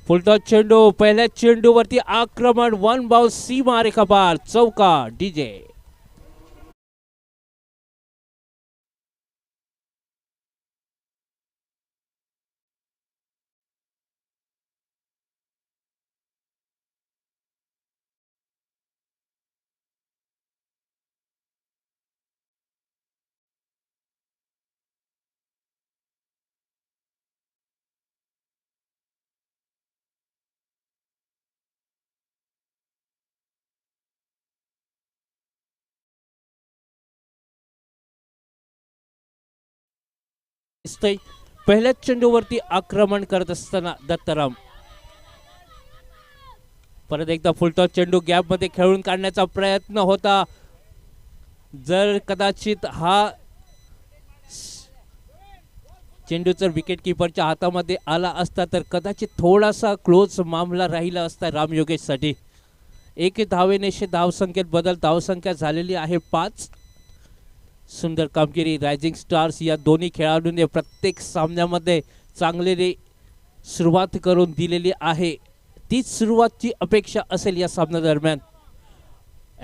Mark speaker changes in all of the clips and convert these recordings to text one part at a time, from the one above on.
Speaker 1: Full toss चेंडू पहिल्या चेंडूवरती आक्रमण वन बाउल सीमा रेखा पार चौकार डीजे. पहिल्याच चेंडूवरती आक्रमण करत असताना दत्ताराम परत एकदा फुलटॉस चेंडू गॅप मध्ये खेळून काढण्याचा प्रयत्न होता. जर कदाचित हा चेंडू जर विकेट किपरच्या हातामध्ये आला असता तर कदाचित थोडासा क्लोज मामला राहिला असता राम योगेश साठी. एक धावेनेशे धावसंख्येत बदल धावसंख्या झालेली आहे 5. सुंदर कामगिरी रायझिंग स्टार्स या दोन्ही खेळाडूंनी प्रत्येक सामन्यामध्ये चांगली सुरुवात करून दिलेली आहे. तीच सुरुवातची अपेक्षा असेल या सामन्यादरम्यान.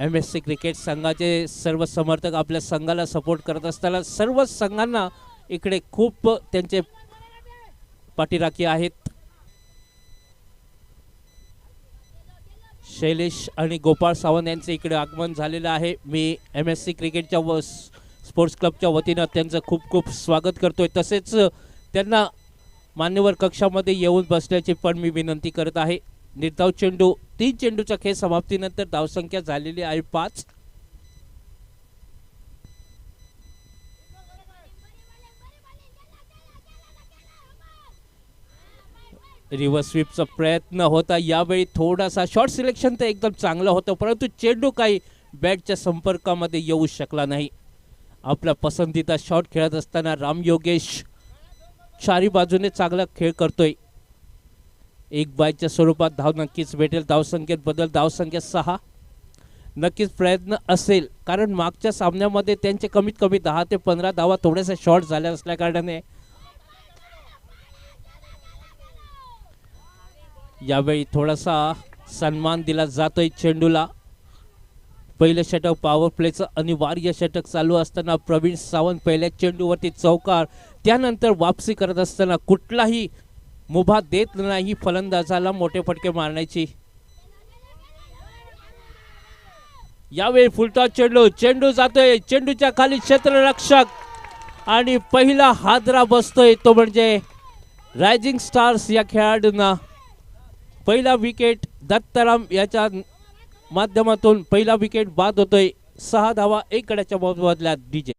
Speaker 1: MSC क्रिकेट संघाचे सर्व समर्थक आपल्या संघाला सपोर्ट करत असताना सर्व संघांना इकडे खूप त्यांचे पाठीराखी आहेत. शैलेश आणि गोपाळ सावंत यांचे इकडे आगमन झालेलं आहे. मी MSC क्रिकेटच्या स्पोर्ट्स क्लबच्या वतीनं त्यांचं खूप खूप स्वागत करतोय. तसेच त्यांना मान्यवर कक्षामध्ये येऊन बसण्याची पण मी विनंती करत आहे. निर्धाव चेंडू 3 चेंडूचा खेळ समाप्तीनंतर धावसंख्या झालेली आहे 5. रिव्हर्स स्वीपचा प्रयत्न होता. यावेळी थोडासा शॉर्ट सिलेक्शन तर एकदम चांगलं होतं परंतु चेंडू काही बॅटच्या संपर्कामध्ये येऊ शकला नाही. आपला पसंतीचा शॉट खेळत असताना राम योगेश चारी बाजूने चांगला खेळ करतोय. एक बायच्या स्वरूपात धाव नक्कीच भेटेल. धावसंख्येत बदल धावसंख्या 6. नक्कीच प्रयत्न असेल कारण मागच्या सामन्यामध्ये त्यांचे कमीत कमी 10 ते 15 धावा थोड्याशा शॉर्ट झाल्या असल्या कारणाने यावेळी थोडासा सन्मान दिला जातोय चेंडूला. पहिलं षटक पॉवर प्लेचं अनिवार्य षटक चालू असताना प्रवीण सावंत पहिल्या चेंडूवरती चौकार. त्यानंतर वापसी करत असताना कुठलाही मुभा देत नाही फलंदाजाला मोठे फटके मारण्याची. यावेळी फुलटॉस चेंडू जातोय चेंडूच्या खाली क्षेत्ररक्षक आणि पहिला हादरा बसतोय तो म्हणजे रायझिंग स्टार्स या खेळाडूंना. पहिला विकेट दत्ताराम याच्या माध्यमातून पहिला विकेट बाद होतोय. 6 धावा 1 गड्याच्या बदल्यात डीजे.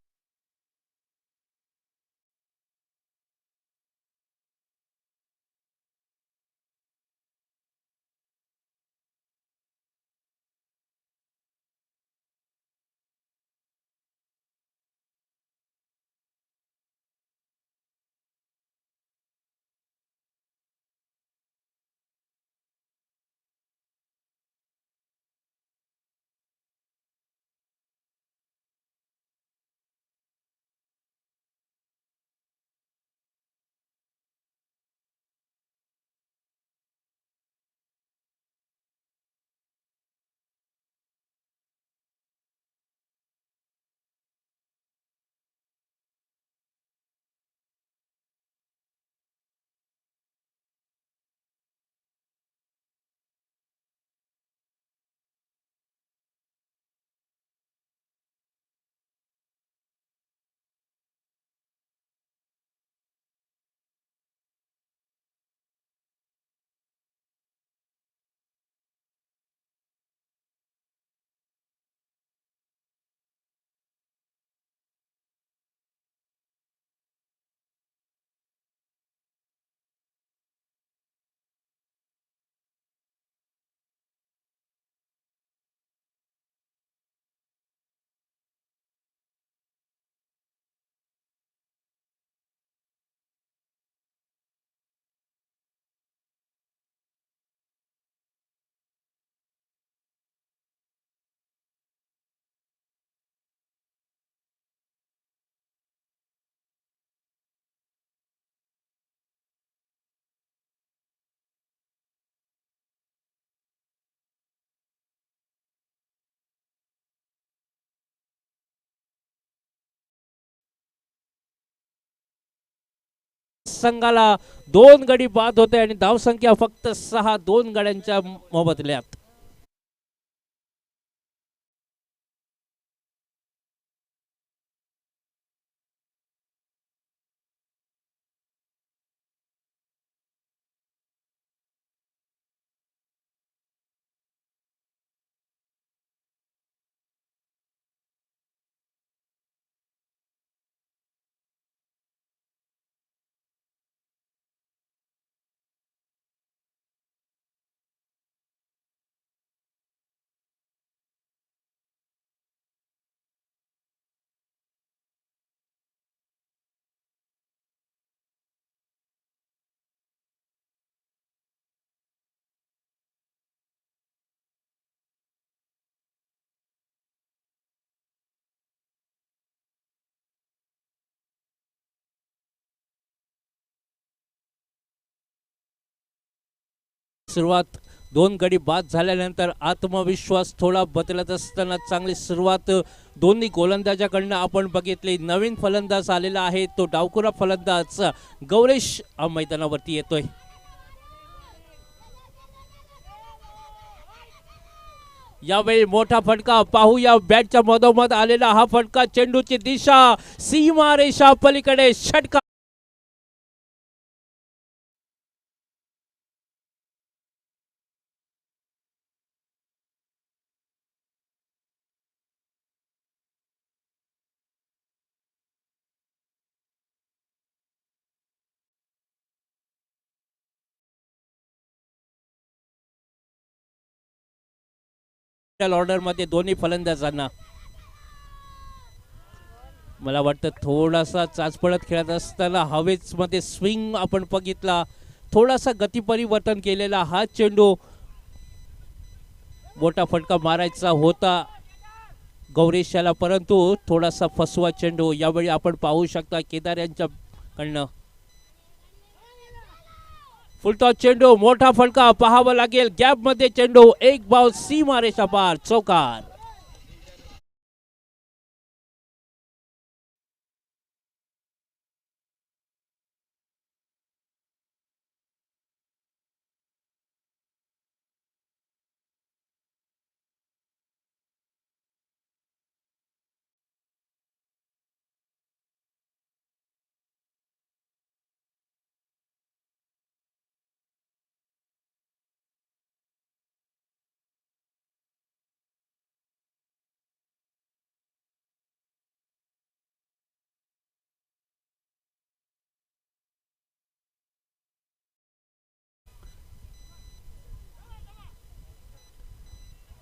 Speaker 1: संघाला 2 गडी बाद होते आणि धावसंख्या फक्त 6, 2 गड्यांच्या मोबदल्यात. सुरुवात 2 गडी बाद झाल्यानंतर आत्मविश्वास थोडा बदलत असताना चांगली सुरुवात दोन्ही गोलंदाजाकडनं आपण बघितली. नवीन फलंदाज आलेला आहे तो डावखुरा फलंदाज गौरेश मैदानावरती येतोय. यावेळी मोठा फटका पाहूया. बॅटच्या मधोमध आलेला हा फटका, चेंडूची दिशा सीमारेषा पलीकडे, षटकार. ऑर्डर मध्ये दोन्ही फलंदाजांना मला वाटतं थोडासा चाचपडत खेळत असताना हवेच मध्ये स्विंग आपण बघितला. थोडासा गती परिवर्तन केलेला हा चेंडू, मोठा फटका मारायचा होता गौरेशाला, परंतु थोडासा फसवा चेंडू. यावेळी आपण पाहू शकता केदार यांच्याकडनं फुलटॉस चेंडू, मोठा फटका पाहावा लागेल. गॅप मध्ये चेंडू, एक बाउल सीमारेषा पार, चौकार.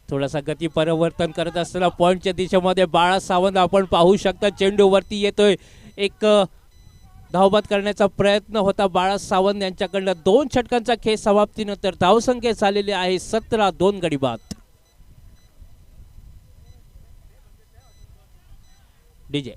Speaker 1: थोडासा गती परिवर्तन करत असताना पॉइंटच्या दिशेमध्ये बाळा सावंत आपण पाहू शकता. चेंडू वरती येतोय, एक धावबाद करण्याचा प्रयत्न होता बाळा सावंत यांच्याकडनं. 2 षटकांचा खेळ समाप्तीनंतर धावसंख्या झालेली आहे 17, 2 गडी बाद. डीजे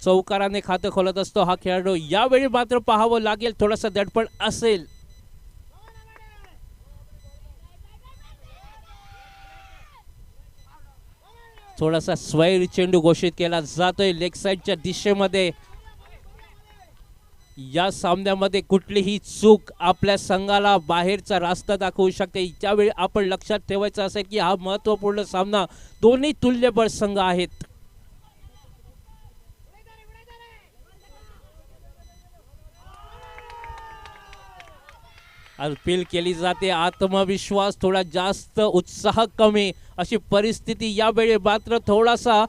Speaker 1: चौकाराने खातं खोलत असतो हा खेळाडू. यावेळी मात्र पाहावं लागेल, थोडासा दडपण असेल. थोडासा स्वैर चेंडू घोषित केला जातोय लेग साइडच्या दिशेमध्ये. या सामन्यामध्ये कुठलीही चूक आपल्या संघाला बाहेरचा रास्ता दाखवू शकते. त्यावेळी आपण लक्षात ठेवायचं असेल की हा महत्त्वपूर्ण सामना, दोन्ही तुल्यबळ संघ आहेत. अपील केली जाते, आत्मविश्वास थोडा जास्त, उत्साह कमी अशी परिस्थिती. यावेळी मात्र थोडासा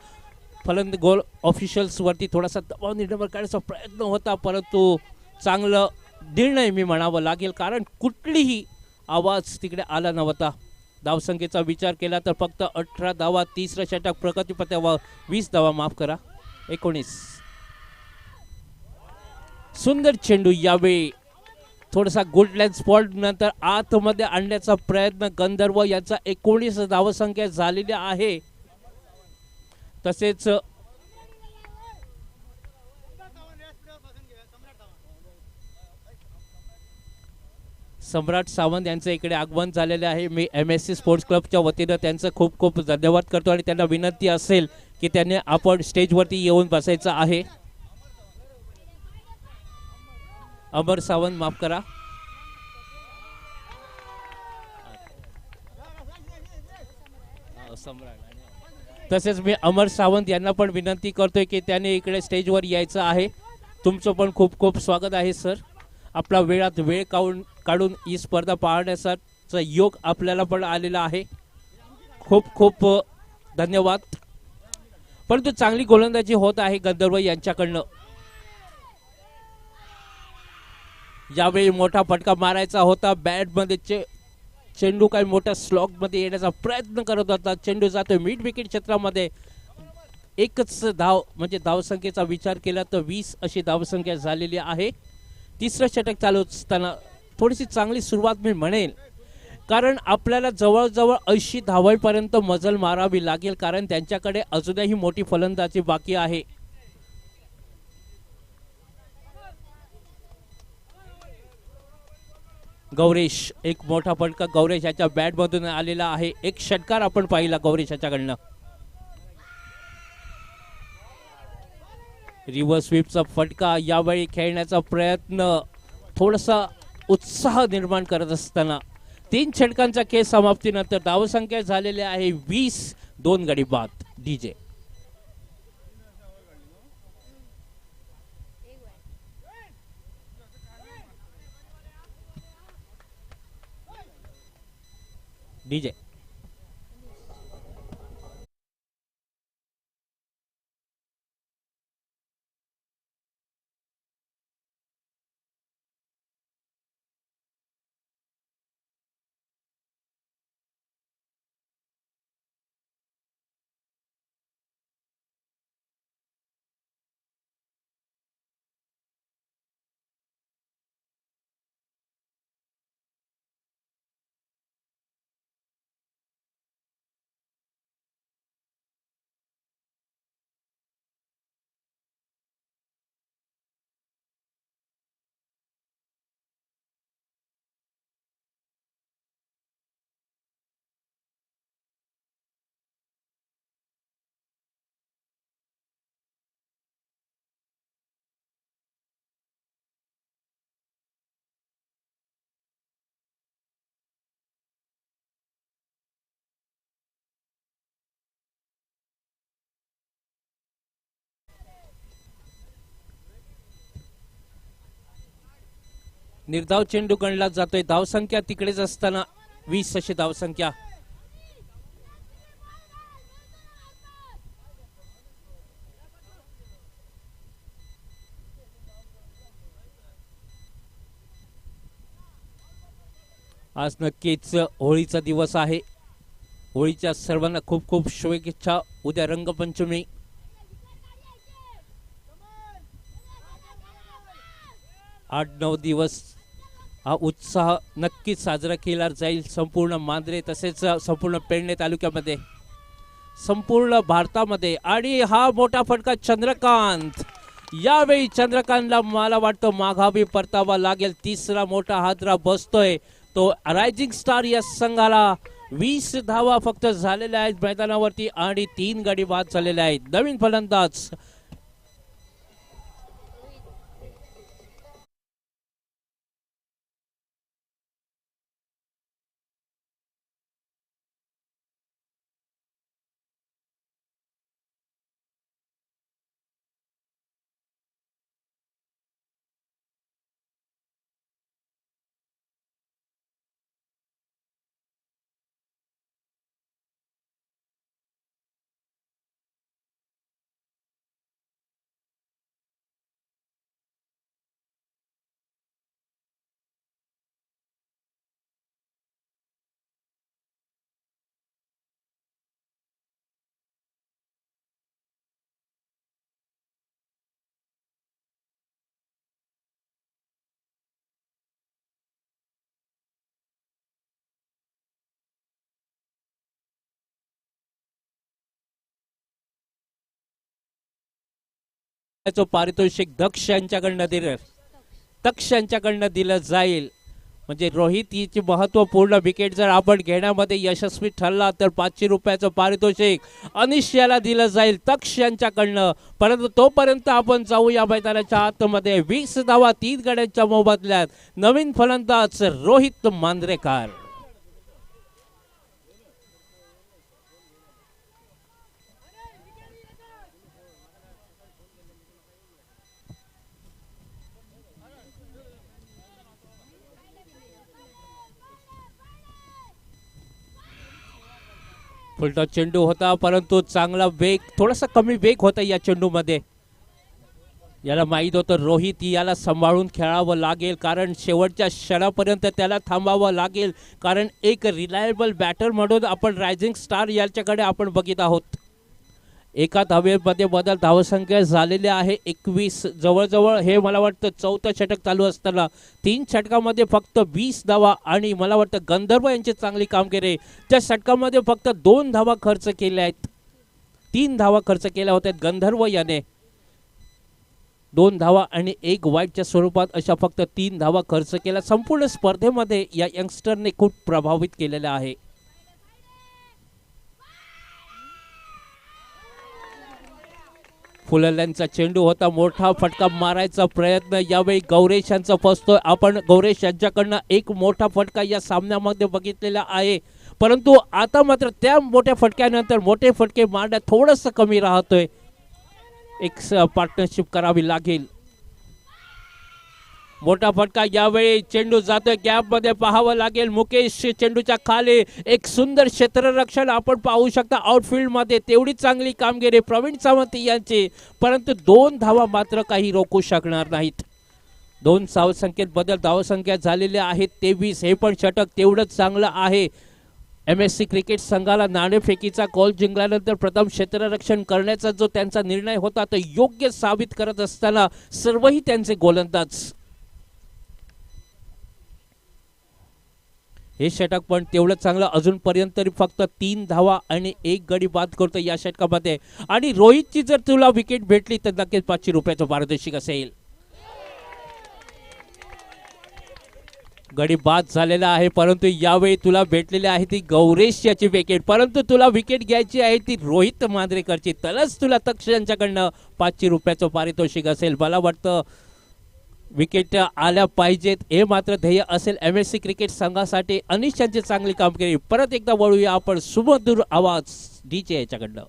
Speaker 1: गोल ऑफिशियल्स वरती थोडासा दबाव निर्माण करण्याचा प्रयत्न होता, परंतु चांगलं निर्णय मी म्हणावं लागेल, कारण कुठलीही आवाज तिकडे आला नव्हता. धावसंख्येचा विचार केला तर फक्त 18 धावा, तिसरं षटक, प्रगतीपथावर 20 धावा, माफ करा 19. सुंदर चेंडू यावेळी थोडासा गुडलँड स्पॉट नंतर आतमध्ये आणण्याचा प्रयत्न. गंधर्व याचा 19 धावसंख्या झालेली आहे. तसेच सम्राट सावंत यांचं इकडे आगमन झालेले आहे. मी MSC स्पोर्ट्स क्लबच्या वतीनं त्यांचं खूप खूप धन्यवाद करतो आणि त्यांना विनंती असेल की त्यांनी आपण स्टेजवरती येऊन बसायचं आहे. अमर सावंत, माफ करा. तसेच मी अमर सावंत यांना पण विनंती करतोय की त्यांनी इकडे स्टेजवर यायचं आहे. तुमचं पण खूप खूप स्वागत आहे सर. आपला वेळात वेळ काढून ही स्पर्धा पाहण्याचा योग आपल्याला पण आलेला आहे. खूप खूप धन्यवाद. परंतु चांगली गोलंदाजी होत आहे गंधर्व यांच्याकडनं. यावेळी मोठा फटका मारायचा होता. बॅटमध्ये चेंडू काही मोठ्या स्लॉग मध्ये येण्याचा प्रयत्न करत होता. चेंडू जातोय मिड विकेट क्षेत्रामध्ये. एकच धाव, म्हणजे धावसंख्येचा विचार केला तर 20 अशी धावसंख्या झालेली आहे. तिसरं षटक चालू असताना थोडीशी चांगली सुरुवात मी म्हणेल, कारण आपल्याला जवळजवळ 80 धावांपर्यंत मजल मारावी लागेल, कारण त्यांच्याकडे अजूनही मोठी फलंदाजी बाकी आहे. गौरेश, एक मोठा फटका गौरेश याच्या बॅट मधून आलेला आहे. एक षटकार आपण पाहिला गौरेश याच्याकडनं. रिव्हर्स स्वीपचा फटका. यावेळी खेळण्याचा प्रयत्न, थोडासा उत्साह निर्माण करत असताना 3 षटकांचा खेळ समाप्तीनंतर धावसंख्या झालेली आहे 20, 2 गडी बाद. डीजे डीजे निर्धाव चेंडू गणला जातोय. धावसंख्या तिकडेच असताना 20 अशी धावसंख्या. आज नक्कीच होळीचा दिवस आहे. होळीच्या सर्वांना खूप खूप शुभेच्छा. उद्या रंगपंचमी. आठ 9 दिवस हा उत्साह नक्कीच साजरा केला जाईल संपूर्ण मांजरे तसेच संपूर्ण पेडणे तालुक्यामध्ये, संपूर्ण भारतामध्ये. आणि हा मोठा फटका चंद्रकांत यावेळी चंद्रकांतला मला वाटतं माघावी परतावा लागेल. तिसरा मोठा हादरा बसतोय तो रायझिंग स्टार या संघाला. 20 धावा फक्त झालेल्या आहेत मैदानावरती आणि 3 गडी बाद झालेले आहेत. नवीन फलंदाज पारितोषिक दक्ष यांच्याकडनं दिलं. दक्ष यांच्याकडनं दिलं जाईल. म्हणजे रोहित हिची महत्वपूर्ण विकेट जर आपण घेण्यामध्ये यशस्वी ठरला तर 500 रुपयाचं पारितोषिक अनिश याला दिलं जाईल दक्ष यांच्याकडनं. परंतु तोपर्यंत आपण जाऊया मैदानाच्या आतमध्ये. 20 धावा 3 गड्यांच्या मोबदल्यात. नवीन फलंदाज रोहित मांजरेकर. फुलटॉस चेंडू होता परंतु चांगला वेग, थोडासा कमी वेग होता या चेंडूमध्ये. याला माहीत होतं रोहित याला सांभाळून खेळावं लागेल कारण शेवटच्या क्षणापर्यंत त्याला थांबावं लागेल. कारण एक रिलायबल बॅटर म्हणून आपण रायझिंग स्टार याच्याकडे आपण बघित आहोत. एका धावेमध्ये बदल धावसंख्या झालेली आहे 21. जवळजवळ हे मला वाटतं 4थं षटक चालू असताना 3 षटकामध्ये फक्त 20 धावा आणि मला वाटतं गंधर्व यांची चांगली कामगिरी. त्या षटकामध्ये फक्त 2 धावा खर्च केल्या आहेत. 3 धावा खर्च केल्या होत्या गंधर्व याने. 2 धावा आणि 1 वाईटच्या स्वरूपात अशा फक्त 3 धावा खर्च केल्या. संपूर्ण स्पर्धेमध्ये या यंगस्टरने खूप प्रभावित केलेलं आहे. फुलल्यांचा चेंडू होता. मोठा फटका मारायचा प्रयत्न यावेळी गौरेश यांचा फसतोय. आपण गौरेश यांच्याकडनं एक मोठा फटका या सामन्यामध्ये बघितलेला आहे. परंतु आता मात्र त्या मोठ्या फटक्यानंतर मोठे फटके मारण्यात थोडंसं कमी राहतोय. एक पार्टनरशिप करावी लागेल. मोठा फटका यावेळी चेंडू जातोय गॅप मध्ये पाहावं लागेल. मुकेश चेंडूच्या खाली एक सुंदर क्षेत्ररक्षण आपण पाहू शकता. आउटफील्ड मध्ये तेवढी चांगली कामगिरी प्रवीण सावंत यांची. परंतु 2 धावा मात्र काही रोखू शकणार नाहीत. 2 धावसंख्येत बदल धावसंख्या झालेल्या आहेत 23. हे पण षटक तेवढंच चांगलं आहे. MSC क्रिकेट संघाला नाणेफेकीचा कॉल जिंकल्यानंतर प्रथम क्षेत्ररक्षण करण्याचा जो त्यांचा निर्णय होता तो योग्य साबित करत असताना सर्वही त्यांचे गोलंदाज. हे षटक पण तेवढं चांगलं अजूनपर्यंत तरी फक्त 3 धावा आणि 1 गडी बाद करतो या षटकामध्ये. आणि रोहितची जर तुला विकेट भेटली तर नक्कीच 500 रुपयाचं पारितोषिक असेल. गडी बाद झालेला आहे परंतु यावेळी तुला भेटलेली आहे ती गौरेश याची विकेट. परंतु तुला विकेट घ्यायची आहे ती रोहित मांजरेकरची. तरच तुला तक्ष यांच्याकडनं 500 रुपयाचं पारितोषिक असेल. मला वाटतं विकेट आल्या पाहिजेत हे मात्र ध्येय असेल MSC क्रिकेट संघासाठी. अनिश यांची चांगली कामगिरी. परत एकदा वळूया आपण सुमधुर आवाज DJ याच्याकडनं.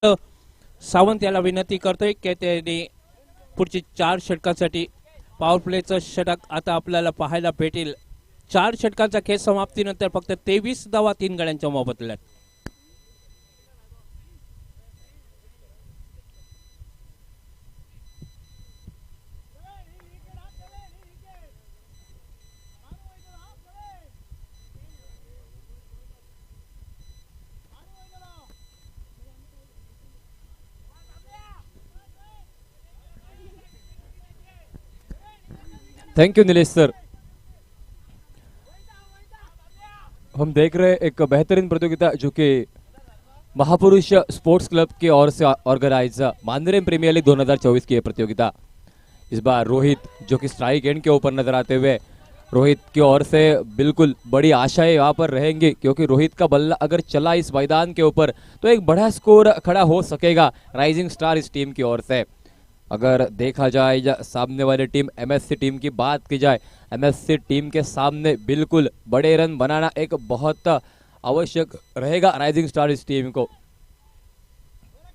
Speaker 1: सावंत याला विनंती करतोय की त्यांनी पुढची 4 षटकांसाठी पॉवर प्लेचं षटक आता आपल्याला पाहायला भेटेल. 4 षटकांचा खेळ समाप्तीनंतर फक्त 23 धावा 3 गड्यांच्या मोबदल्यात.
Speaker 2: Thank you Nilesh sir. हम देख रहे हैं एक बेहतरीन प्रतियोगिता जो कि महापुरुष स्पोर्ट्स क्लब की ओर से ऑर्गेनाइज मानरेम प्रीमियर लीग 2024 की यह प्रतियोगिता। इस बार रोहित जो कि स्ट्राइक एंड के ऊपर नजर आते हुए, रोहित की ओर से बिल्कुल बड़ी आशाएं यहाँ पर रहेंगी क्योंकि रोहित का बल्ला अगर चला इस मैदान के ऊपर तो एक बड़ा स्कोर खड़ा हो सकेगा राइजिंग स्टार इस टीम की ओर से। अगर देखा जाए या सामने वाली टीम एमएससी टीम की बात की जाए, एमएससी टीम के सामने बिल्कुल बड़े रन बनाना एक बहुत आवश्यक रहेगा राइजिंग स्टार इस टीम को,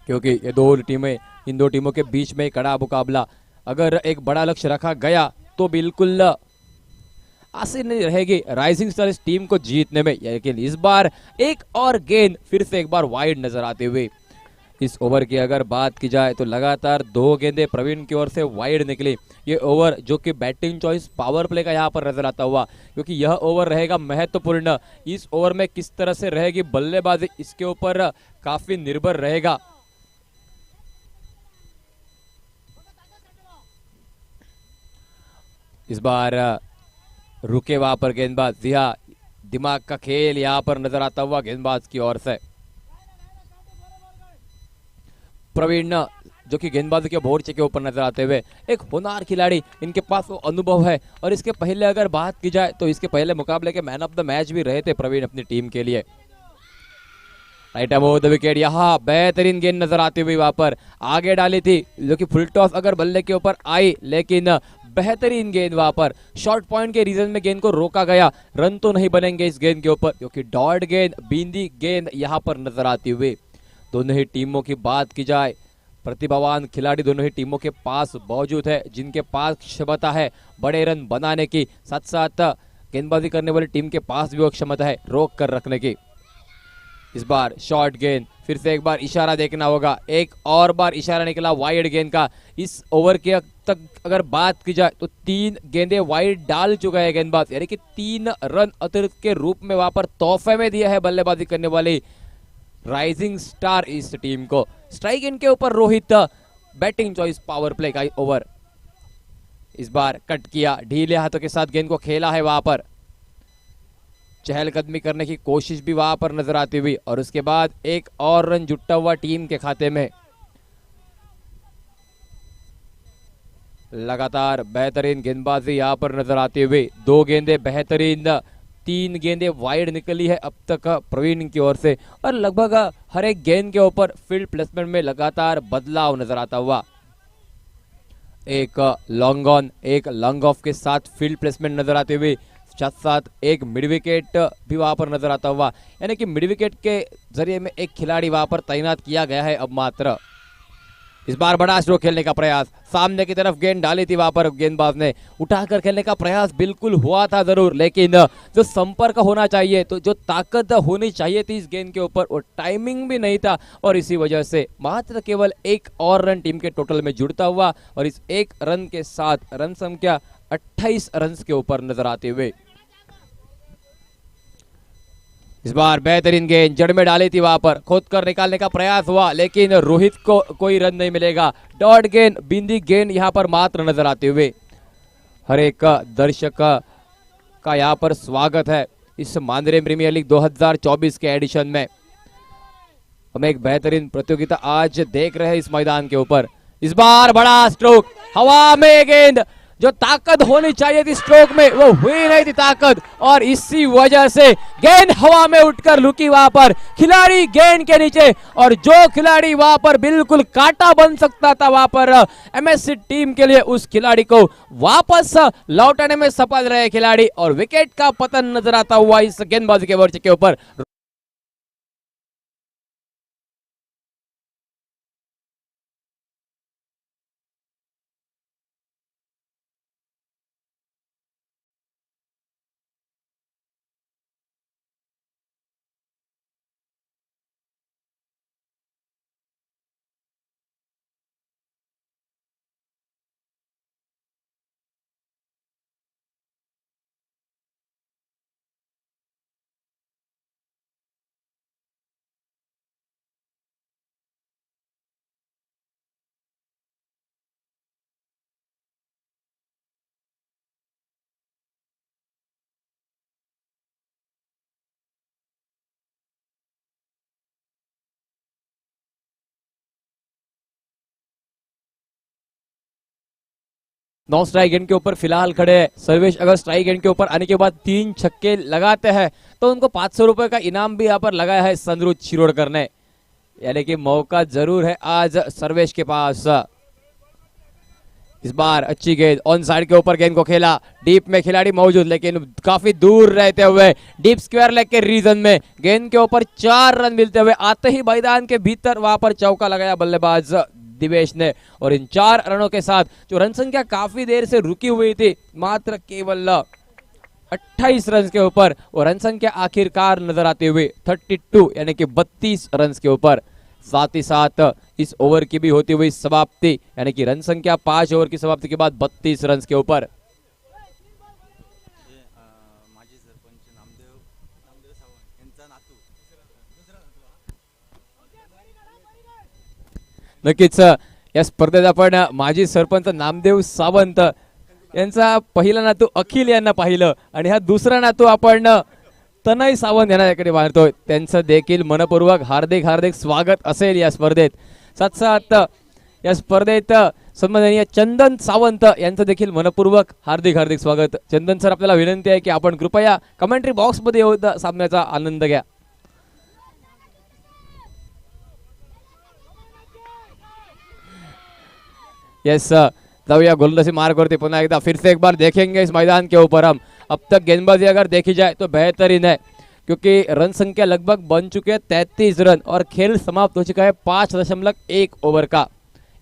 Speaker 2: क्योंकि ये दो टीमें, इन दो टीमों के बीच में कड़ा मुकाबला, अगर एक बड़ा लक्ष्य रखा गया तो बिल्कुल आसान नहीं रहेगी राइजिंग स्टार इस टीम को जीतने में। लेकिन इस बार एक और गेंद फिर से एक बार वाइड नजर आते हुए, इस ओवर की अगर बात की जाए तो लगातार 2 गेंदें प्रवीण की ओर से वाइड निकली। ये ओवर जो कि बैटिंग चॉइस पावर प्ले का यहाँ पर नजर आता हुआ, क्योंकि यह ओवर रहेगा महत्वपूर्ण। इस ओवर में किस तरह से रहेगी बल्लेबाजी, इसके ऊपर काफी निर्भर रहेगा। इस बार रुके वहां पर गेंदबाज, जी हाँ, दिमाग का खेल यहाँ पर नजर आता हुआ गेंदबाज की ओर से। प्रवीण जो कि गेंदबाजी के मोर्चे के ऊपर नजर आते हुए एक होनहार खिलाड़ी, इनके पास वो अनुभव है और इसके पहले अगर बात की जाए तो इसके पहले मुकाबले के मैन ऑफ द मैच भी रहे थे प्रवीण अपनी टीम के लिए। राइट अबव द विकेट, यहाँ बेहतरीन गेंद नजर आती हुई वहां पर आगे डाली थी, जो कि फुल टॉस अगर बल्ले के ऊपर आई, लेकिन बेहतरीन गेंद वहां पर शॉर्ट पॉइंट के रीजन में गेंद को रोका गया। रन तो नहीं बनेंगे इस गेंद के ऊपर क्योंकि डॉट गेंद, बींदी गेंद यहाँ पर नजर आती हुई। दोनों ही टीमों की बात की जाए, प्रतिभावान खिलाड़ी दोनों ही टीमों के पास मौजूद है, जिनके पास क्षमता है बड़े रन बनाने की, साथ साथ गेंदबाजी करने वाली टीम के पास भी वो क्षमता है रोक कर रखने की। इस बार शॉर्ट गेंद, फिर से एक बार इशारा देखना होगा, एक और बार इशारा निकला वाइड गेंद का। इस ओवर के तक अगर बात की जाए तो 3 गेंदें वाइड डाल चुका है गेंदबाज, यानी कि 3 रन अतिरिक्त के रूप में वहां पर तोहफे में दिया है बल्लेबाजी करने वाली राइजिंग स्टार इस टीम को। स्ट्राइक एंड के ऊपर Rohit, batting choice power play का ओवर। इस बार कट किया, ढीले हाथों के साथ गेंद को खेला है, वहां पर चहलकदमी करने की कोशिश भी वहां पर नजर आती हुई और उसके बाद एक और रन जुटा हुआ टीम के खाते में। लगातार बेहतरीन गेंदबाजी यहां पर नजर आती हुई, 2 गेंदें बेहतरीन, 3 गेंदें वाइड निकली है अब तक प्रवीण की ओर से, और लगभग हर एक गेंद के ऊपर फील्ड प्लेसमेंट में लगातार बदलाव नजर आता हुआ। एक लॉन्ग ऑन, एक लॉन्ग ऑफ के साथ फील्ड प्लेसमेंट नजर आते हुए, साथ साथ एक मिड विकेट भी वहां पर नजर आता हुआ, यानी कि मिड विकेट के जरिए में एक खिलाड़ी वहां पर तैनात किया गया है अब मात्र। इस बार बड़ा स्ट्रोक खेलने का प्रयास, सामने की तरफ गेंद डाली थी वहां पर गेंदबाज ने, उठाकर खेलने का प्रयास बिल्कुल हुआ था जरूर, लेकिन जो संपर्क होना चाहिए, तो जो ताकत होनी चाहिए थी इस गेंद के ऊपर, वो टाइमिंग भी नहीं था और इसी वजह से मात्र केवल एक और रन टीम के टोटल में जुड़ता हुआ और इस एक रन के साथ रन संख्या 28 रन के ऊपर नजर आते हुए। इस बार बेहतरीन गेंद जड़ में डाली थी, वहां पर खोद कर निकालने का प्रयास हुआ, लेकिन रोहित को कोई रन नहीं मिलेगा। डॉट गेंद, बिंदी गेंद यहां पर मात्र नजर आते हुए। हर एक दर्शक का यहां पर स्वागत है इस मानरेम प्रीमियर लीग 2024 के एडिशन में। हम एक बेहतरीन प्रतियोगिता आज देख रहे हैं इस मैदान के ऊपर। इस बार बड़ा स्ट्रोक, हवा में गेंद, जो ताकत होनी चाहिए थी स्ट्रोक में वो हुई नहीं थी ताकत, और इसी वजह से गेंद हवा में उठकर लुकी वहां पर, खिलाड़ी गेंद के नीचे, और जो खिलाड़ी वहां पर बिल्कुल कांटा बन सकता था वहां पर एमएससी टीम के लिए, उस खिलाड़ी को वापस लौटाने में सफल रहे खिलाड़ी, और विकेट का पतन नजर आता हुआ इस गेंदबाजी के मोर्चे के ऊपर। 9 स्ट्राइक एंड के ऊपर फिलहाल खड़े हैं सर्वेश। अगर स्ट्राइक एंड के ऊपर आने के बाद 3 छक्के लगाते हैं तो उनको 500 रुपए का इनाम भी यहाँ पर लगाया है संद्रू शिरोडकर ने, यानी कि मौका जरूर है आज सर्वेश के पास। इस बार अच्छी गेंद ऑन साइड के ऊपर गेंद को खेला, डीप में खिलाड़ी मौजूद लेकिन काफी दूर रहते हुए डीप स्क्वायर लेग के रीजन में गेंद के ऊपर 4 रन मिलते हुए आते ही मैदान के भीतर वहां पर चौका लगाया बल्लेबाज दिवेश ने। और इन 4 रनों के साथ जो रन संख्या काफी देर से रुकी हुई थी, मात्र केवल 28 रन के ऊपर वो रन संख्या आखिरकार नजर आती हुई 32 यानी कि 32 रन के ऊपर। साथ ही साथ इस ओवर की भी होती हुई समाप्ति, यानी कि रन संख्या 5 ओवर की समाप्ति के बाद 32 रन के ऊपर।
Speaker 3: माजी सरपंच नामदेव सावंत यांचा नातू
Speaker 2: नक्कीच या स्पर्धेत आपण माजी सरपंच नामदेव सावंत यांचा पहिला नातू अखिल यांना पाहिलं आणि हा दुसरा नातू आपण तनय सावंत यांना याकडे मारतोय। त्यांचं देखील मनपूर्वक हार्दिक हार्दिक स्वागत असेल या स्पर्धेत। साथ साथ या स्पर्धेत सन्माननीय चंदन सावंत यांचं देखील मनपूर्वक हार्दिक हार्दिक स्वागत। चंदन सर, आपल्याला विनंती आहे की आपण कृपया कमेंट्री बॉक्स मध्ये येऊन सामन्याचा आनंद घ्या। यस, जाऊया गोलंदाजी मार्ग करते पुनः एक फिर से एक बार देखेंगे इस मैदान के ऊपर हम। अब तक गेंदबाजी अगर देखी जाए तो बेहतरीन है, क्योंकि रन संख्या लगभग बन चुके हैं 33 रन और खेल समाप्त हो चुका है 5.1 ओवर का,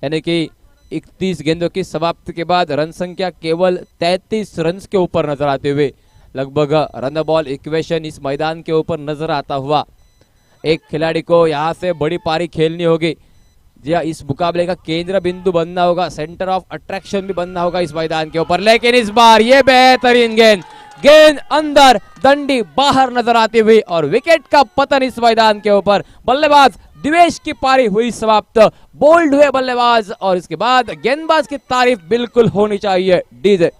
Speaker 2: यानी कि 31 गेंदों की समाप्ति के बाद रन संख्या केवल 33 रन के ऊपर नजर आते हुए लगभग रन बॉल इक्वेशन इस मैदान के ऊपर नजर आता हुआ। एक खिलाड़ी को यहाँ से बड़ी पारी खेलनी होगी, जी इस मुकाबले का केंद्र बिंदु बनना होगा, सेंटर ऑफ अट्रैक्शन भी बनना होगा इस मैदान के ऊपर। लेकिन इस बार ये बेहतरीन गेंद, गेंद अंदर, दंडी बाहर नजर आती हुई और विकेट का पतन इस मैदान के ऊपर। बल्लेबाज दिवेश की पारी हुई समाप्त, बोल्ड हुए बल्लेबाज और इसके बाद गेंदबाज की तारीफ बिल्कुल होनी चाहिए। डीजे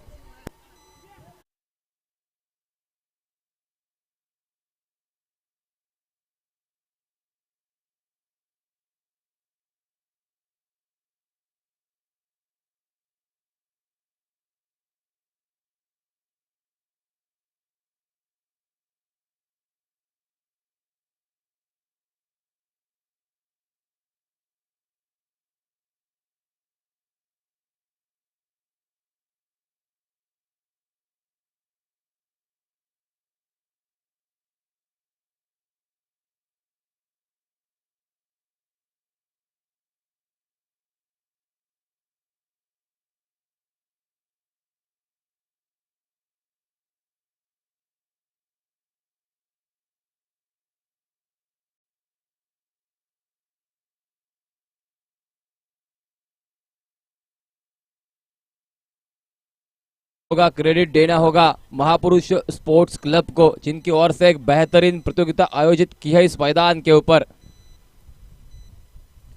Speaker 2: होगा, क्रेडिट देना होगा महापुरुष स्पोर्ट्स क्लब को, जिनकी ओर से एक बेहतरीन प्रतियोगिता आयोजित की है इस मैदान के ऊपर।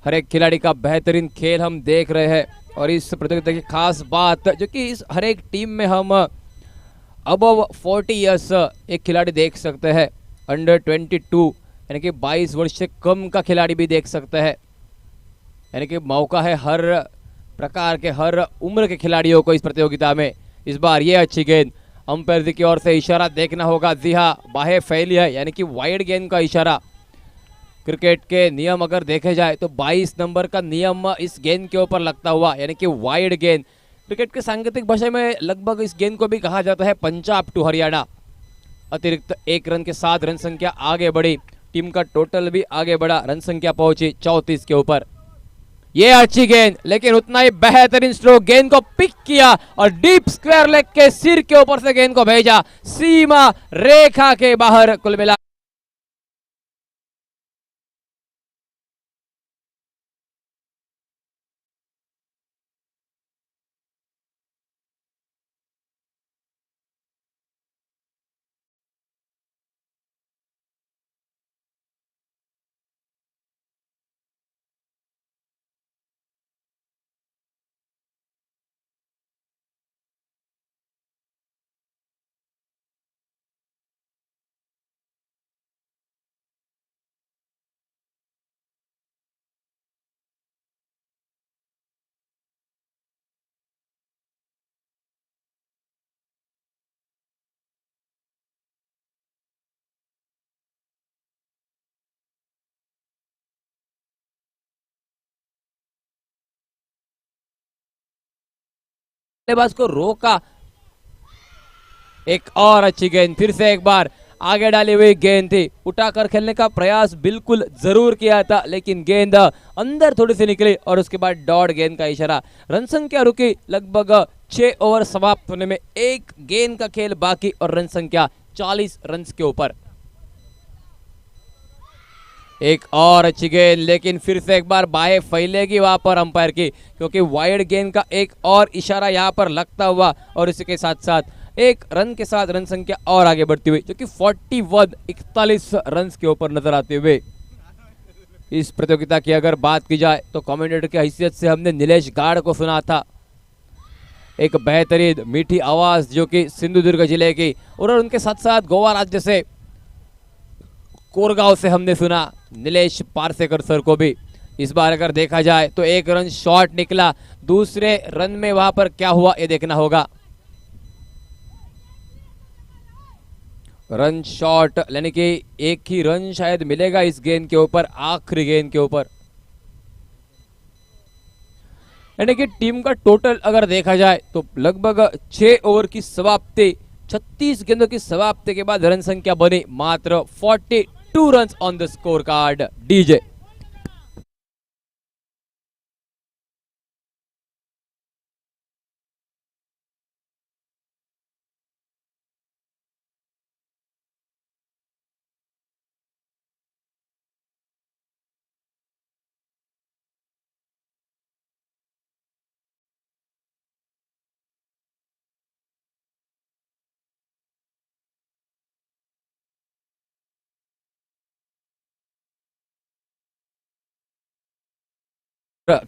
Speaker 2: हर एक खिलाड़ी का बेहतरीन खेल हम देख रहे हैं और इस प्रतियोगिता की खास बात जो कि इस हर एक टीम में हम अबव 40 इयर्स एक खिलाड़ी देख सकते हैं, अंडर 22 यानी कि 22 वर्ष से कम का खिलाड़ी भी देख सकते हैं, यानी कि मौका है हर प्रकार के हर उम्र के खिलाड़ियों को इस प्रतियोगिता में। इस बार ये अच्छी गेंद, अंपायर की ओर से इशारा देखना होगा, जी हाँ बाहें फैली है, यानी कि वाइड गेंद का इशारा। क्रिकेट के नियम अगर देखे जाए तो 22 नंबर का नियम इस गेंद के ऊपर लगता हुआ, यानी कि वाइड गेंद। क्रिकेट के सांकेतिक भाषा में लगभग इस गेंद को भी कहा जाता है पंजाब टू हरियाणा। अतिरिक्त 1 रन के साथ रन संख्या आगे बढ़ी, टीम का टोटल भी आगे बढ़ा, रन संख्या पहुंची 34 के ऊपर। ये अच्छी गेंद, लेकिन उतना ही बेहतरीन स्ट्रोक, गेंद को पिक किया और डीप स्क्वायर लेग के सिर के ऊपर से गेंद को भेजा सीमा रेखा के बाहर। कुल मिला बल्लेबाज को रोका। एक और अच्छी गेंद, फिर से एक बार आगे डाली हुई गेंद थी, उठाकर खेलने का प्रयास बिल्कुल जरूर किया था, लेकिन गेंद अंदर थोड़ी सी निकली और उसके बाद डॉट गेंद का इशारा। रन संख्या रुकी, लगभग 6 ओवर समाप्त होने में एक गेंद का खेल बाकी और रन संख्या 40 रन के ऊपर। एक और अच्छी गेंद, लेकिन फिर से एक बार बाहें फैलेगी वहां पर अंपायर की, क्योंकि वाइड गेंद का एक और इशारा यहां पर लगता हुआ और इसी के साथ साथ एक रन के साथ रन संख्या और आगे बढ़ती हुई, जो कि 41 रन के ऊपर नजर आते हुए। इस प्रतियोगिता की अगर बात की जाए तो कमेंटेटर की हैसियत से हमने नीलेश गाड़ को सुना था, एक बेहतरीन मीठी आवाज जो कि सिंधुदुर्ग जिले की, और उनके साथ साथ गोवा राज्य से कोरगांव से हमने सुना नीलेश पारसेकर सर को भी। इस बार अगर देखा जाए तो एक रन शॉट निकला, दूसरे रन में वहां पर क्या हुआ ये देखना होगा। रन शॉट यानी कि एक ही रन शायद मिलेगा इस गेंद के ऊपर, आखिरी गेंद के ऊपर। यानी कि टीम का टोटल अगर देखा जाए तो लगभग 6 ओवर की समाप्ति, 36 गेंदों की समाप्ति के बाद रन संख्या बनी मात्र 42 run on the score card. DJ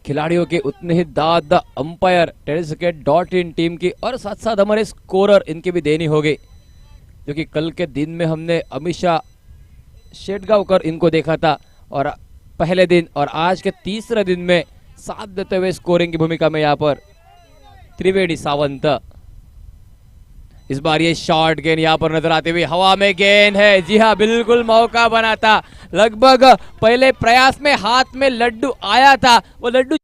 Speaker 2: खिलाड़ियों के उतने ही दाद अंपायर टेनिसक्रिकेट.इन टीम की और साथ साथ हमारे स्कोरर इनकी भी देनी होगी, जो कि कल के दिन में हमने अमीषा शेटगांवकर इनको देखा था, और पहले दिन और आज के तीसरे दिन में साथ देते हुए स्कोरिंग की भूमिका में यहाँ पर त्रिवेणी सावंत। इस बार ये शॉर्ट गेंद यहाँ पर नजर आती हुई, हवा में गेंद है, जी हाँ बिल्कुल मौका बना था, लगभग पहले प्रयास में हाथ में लड्डू आया था, वो लड्डू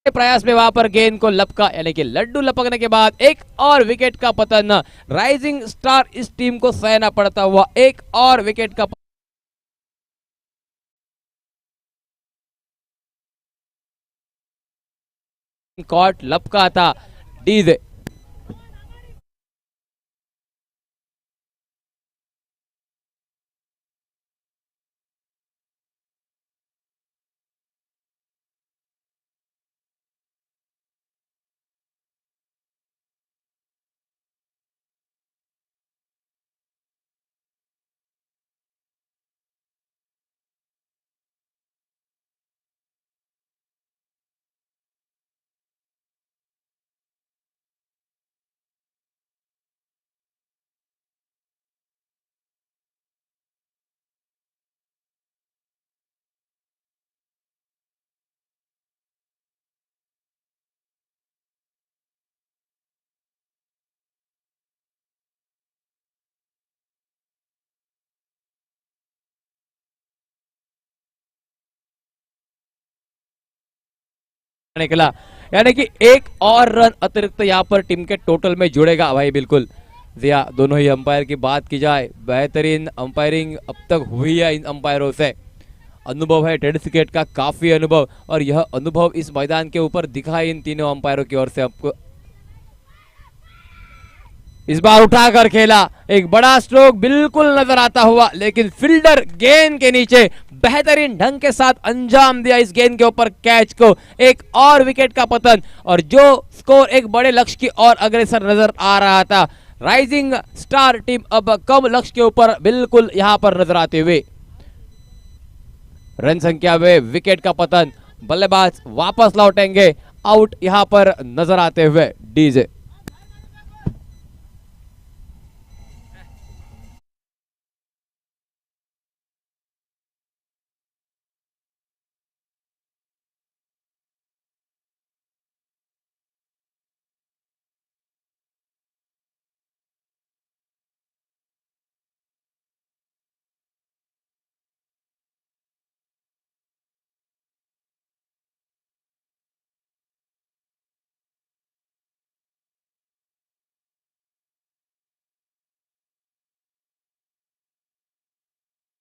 Speaker 2: के प्रयास में वहां पर गेंद को लपका, यानी कि लड्डू लपकने के बाद एक और विकेट का पतन। राइजिंग स्टार इस टीम को सहना पड़ता हुआ एक और विकेट का कॉट लपका था। डीजे निकला, यानी कि एक और रन अतिरिक्त यहाँ पर टीम के टोटल में जुड़ेगा भाई। बिल्कुल जिया, दोनों ही अंपायर की बात की जाए, बेहतरीन अंपायरिंग अब तक हुई है इन अंपायरों से। अनुभव है टेनिस क्रिकेट का, काफी अनुभव, और यह अनुभव इस मैदान के ऊपर दिखा इन तीनों अंपायरों की ओर से आपको। इस बार उठाकर खेला, एक बड़ा स्ट्रोक बिल्कुल नजर आता हुआ, लेकिन फील्डर गेंद के नीचे बेहतरीन ढंग के साथ अंजाम दिया इस गेंद के ऊपर कैच को, एक और विकेट का पतन, और जो स्कोर एक बड़े लक्ष्य की ओर अग्रसर नजर आ रहा था। राइजिंग स्टार टीम अब कम लक्ष्य के ऊपर बिल्कुल यहां पर नजर आते हुए। रन संख्या में विकेट का पतन, बल्लेबाज वापस लौटेंगे, आउट यहां पर नजर आते हुए। डीजे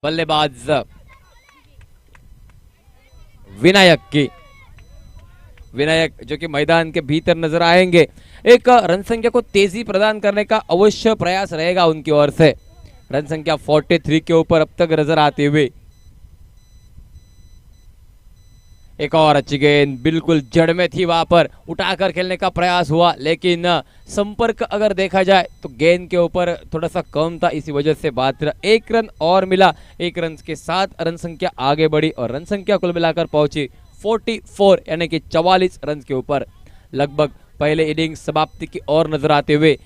Speaker 2: बल्लेबाज विनायक की। विनायक जो कि मैदान के भीतर नजर आएंगे। एक रन संख्या को तेजी प्रदान करने का अवश्य प्रयास रहेगा उनकी ओर से। रन संख्या 43 के ऊपर अब तक नजर आते हुए। एक और अच्छी गेंद बिल्कुल जड़ में थी, वहां पर उठाकर खेलने का प्रयास हुआ, लेकिन संपर्क अगर देखा जाए तो गेंद के ऊपर थोड़ा सा कम था, इसी वजह से बात एक रन और मिला। एक रन के साथ रन संख्या आगे बढ़ी और रन संख्या कुल मिलाकर पहुंची 44 यानी कि 44 रन के ऊपर। लगभग पहले इनिंग समाप्ति की ओर नजर आते हुए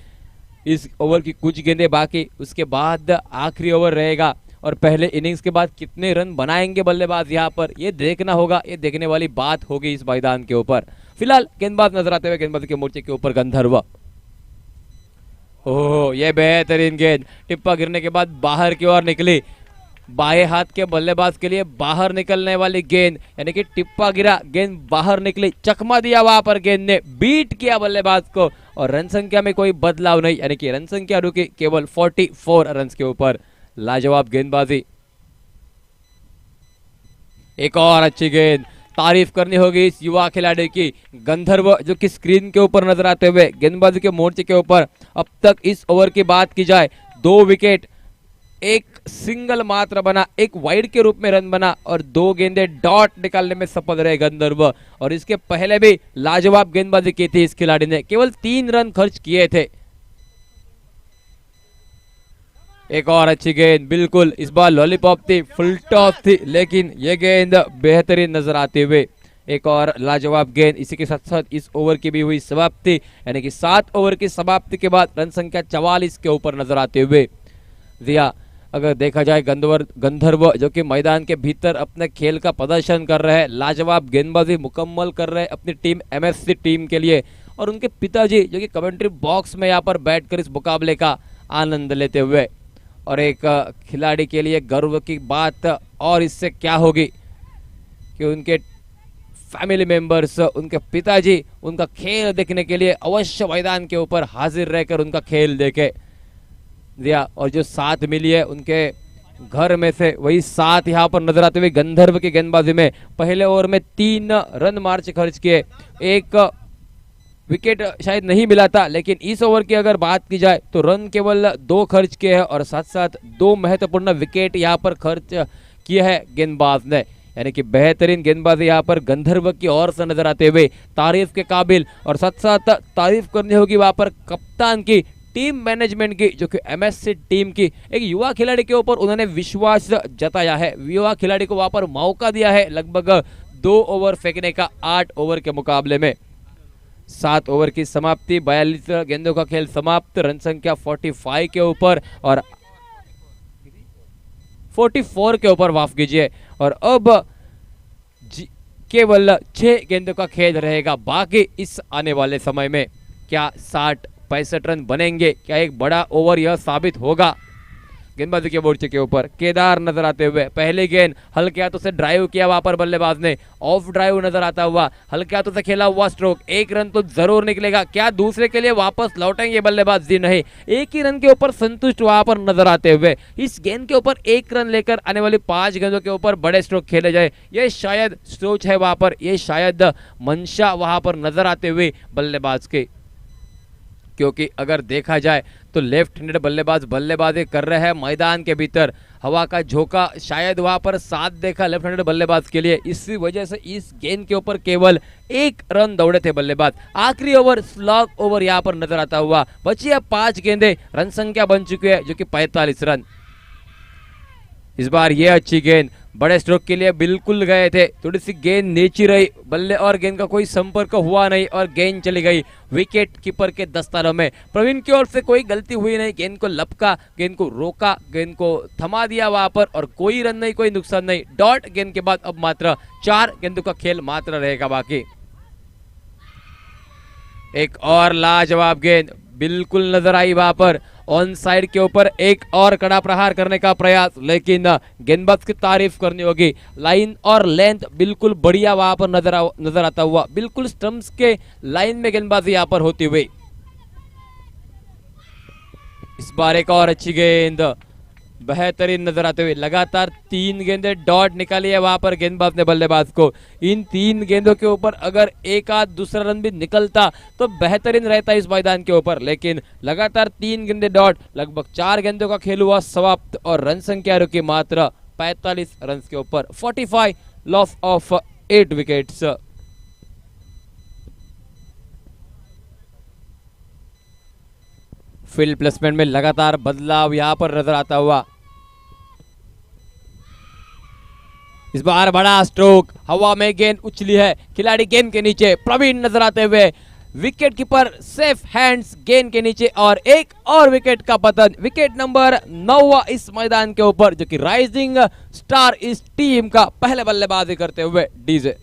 Speaker 2: इस ओवर की कुछ गेंदें बाकी, उसके बाद आखिरी ओवर रहेगा और पहले इनिंग्स के बाद कितने रन बनाएंगे बल्लेबाज यहाँ पर, ये देखना होगा, ये देखने वाली बात होगी इस मैदान के ऊपर। फिलहाल गेंदबाज नजर आते हुए गेंदबाजी के मोर्चे के ऊपर गंधर्व। ओह, ये बेहतरीन गेंद टिप्पा गिरने के बाद बाहर की ओर निकली। बाएं हाथ के बल्लेबाज के लिए बाहर निकलने वाली गेंद, यानी कि टिप्पा गिरा, गेंद बाहर निकली, चकमा दिया वहां पर, गेंद ने बीट किया बल्लेबाज को और रन संख्या में कोई बदलाव नहीं, यानी कि रन संख्या रुकी केवल 44 रन के ऊपर। लाजवाब गेंदबाजी। एक और अच्छी गेंद, तारीफ करनी होगी इस युवा खिलाड़ी की, गंधर्व जो कि स्क्रीन के ऊपर नजर आते हुए गेंदबाजी के मोर्चे के ऊपर अब तक इस ओवर की बात की जाए 2 विकेट, एक सिंगल मात्र बना, एक वाइड के रूप में रन बना और 2 गेंदे डॉट निकालने में सफल रहे गंधर्व। और इसके पहले भी लाजवाब गेंदबाजी की थी इस खिलाड़ी ने, केवल 3 रन खर्च किए थे। एक और अच्छी गेंद, बिल्कुल इस बार लॉलीपॉप थी, फुल टॉप थी, लेकिन यह गेंद बेहतरीन नजर आते हुए। एक और लाजवाब गेंद, इसी के साथ साथ इस ओवर की भी हुई समाप्ति, यानी कि 7 ओवर की समाप्ति के बाद रन संख्या 44 के ऊपर नजर आते हुए। दिया अगर देखा जाए गंधर्व जो कि मैदान के भीतर अपने खेल का प्रदर्शन कर रहे हैं, लाजवाब गेंदबाजी मुकम्मल कर रहे हैं अपनी टीम एमएफसी टीम के लिए, और उनके पिताजी जो कि कमेंट्री बॉक्स में यहाँ पर बैठकर इस मुकाबले का आनंद लेते हुए। और एक खिलाड़ी के लिए गर्व की बात और इससे क्या होगी कि उनके फैमिली मेंबर्स, उनके पिताजी उनका खेल देखने के लिए अवश्य मैदान के ऊपर हाजिर रहकर उनका खेल देखे दिया। और जो 7 मिली है उनके घर में से, वही 7 यहाँ पर नजर आते हुए गंधर्व की गेंदबाजी में। पहले ओवर में 3 रन मार्च खर्च किए, एक विकेट शायद नहीं मिला था, लेकिन इस ओवर की अगर बात की जाए तो रन केवल 2 खर्च किए हैं और साथ साथ 2 महत्वपूर्ण विकेट यहाँ पर खर्च किया है गेंदबाज ने, यानी कि बेहतरीन गेंदबाजी यहाँ पर गंधर्व की ओर से नजर आते हुए तारीफ के काबिल। और साथ साथ तारीफ करनी होगी वहां पर कप्तान की, टीम मैनेजमेंट की, जो कि एमएससी टीम की। एक युवा खिलाड़ी के ऊपर उन्होंने विश्वास जताया है, युवा खिलाड़ी को वहां पर मौका दिया है लगभग 2 ओवर फेंकने का 8 ओवर के मुकाबले में। 7 ओवर की समाप्ति, 42 गेंदों का खेल समाप्त, रन संख्या 45 के ऊपर और 44 के ऊपर माफ कीजिए। और अब केवल 6 गेंदों का खेल रहेगा बाकी इस आने वाले समय में। क्या 60-65 रन बनेंगे? क्या एक बड़ा ओवर यह साबित होगा? गेंदबाजी के मोर्चे के ऊपर केदार नजर आते हुए, पहले गेंद हल्के हाथों से ड्राइव किया वहां पर बल्लेबाज ने, ऑफ ड्राइव नजर आता हुआ, हल्के हाथों से खेला हुआ स्ट्रोक, 1 रन तो जरूर निकलेगा। क्या दूसरे के लिए वापस लौटेंगे बल्लेबाज? जी नहीं, 1 ही रन के ऊपर संतुष्ट वहां पर नजर आते हुए इस गेंद के ऊपर 1 रन लेकर आने वाली 5 गेंदों के ऊपर बड़े स्ट्रोक खेले जाए, ये शायद सोच है वहां पर, ये शायद मंशा वहां पर नजर आते हुए बल्लेबाज के। क्योंकि अगर देखा जाए तो लेफ्ट हैंडेड बल्लेबाज बल्लेबाजी कर रहे हैं मैदान के भीतर, हवा का झोंका शायद वहां पर साथ देखा लेफ्ट हैंडेड बल्लेबाज के लिए, इसी वजह से इस गेंद के ऊपर केवल 1 रन दौड़े थे बल्लेबाज। आखिरी ओवर स्लॉग ओवर यहां पर नजर आता हुआ, बची है 5 गेंदें, रन संख्या बन चुकी है जो कि 45 रन। इस बार ये अच्छी गेंद बड़े स्ट्रोक के लिए बिल्कुल गए थे, थोड़ी सी गेंद नीची रही, बल्ले और गेंद का कोई संपर्क हुआ नहीं और गेंद चली गई विकेट कीपर के दस्तानों में। प्रवीण की ओर से कोई गलती हुई नहीं, गेंद को लपका, गेंद को रोका, गेंद को थमा दिया वहां पर और कोई रन नहीं, कोई नुकसान नहीं। डॉट गेंद के बाद अब मात्र 4 गेंदों का खेल मात्र रहेगा बाकी। एक और लाजवाब गेंद बिल्कुल नजर आई वहां पर, ऑन साइड के ऊपर एक और कड़ा प्रहार करने का प्रयास, लेकिन गेंदबाज की तारीफ करनी होगी, लाइन और लेंथ बिल्कुल बढ़िया वहां पर नजर आता हुआ, बिल्कुल स्टंप्स के लाइन में गेंदबाजी यहां पर होती हुई। इस बार एक और अच्छी गेंद, बेहतरीन नजर आते हुए लगातार 3 गेंदें डॉट निकाली है वहां पर गेंदबाज ने बल्लेबाज को। इन 3 गेंदों के ऊपर अगर एक आध दूसरा रन भी निकलता तो बेहतरीन रहता इस मैदान के ऊपर, लेकिन लगातार 3 गेंदें डॉट, लगभग 4 गेंदों का खेल हुआ समाप्त और रन संख्या रुकी मात्र 45 रन के ऊपर। 45 loss of 8 wickets. Field placement में लगातार बदलाव यहां पर नजर आता हुआ। इस बार बड़ा स्ट्रोक, हवा में गेंद उछली है, खिलाड़ी गेंद के नीचे, प्रवीण नजर आते हुए, विकेट कीपर सेफ हैंड्स गेंद के नीचे और एक और विकेट का पतन। विकेट नंबर 9 इस मैदान के ऊपर, जो कि राइजिंग स्टार इस टीम का पहले बल्लेबाजी करते हुए डीजे।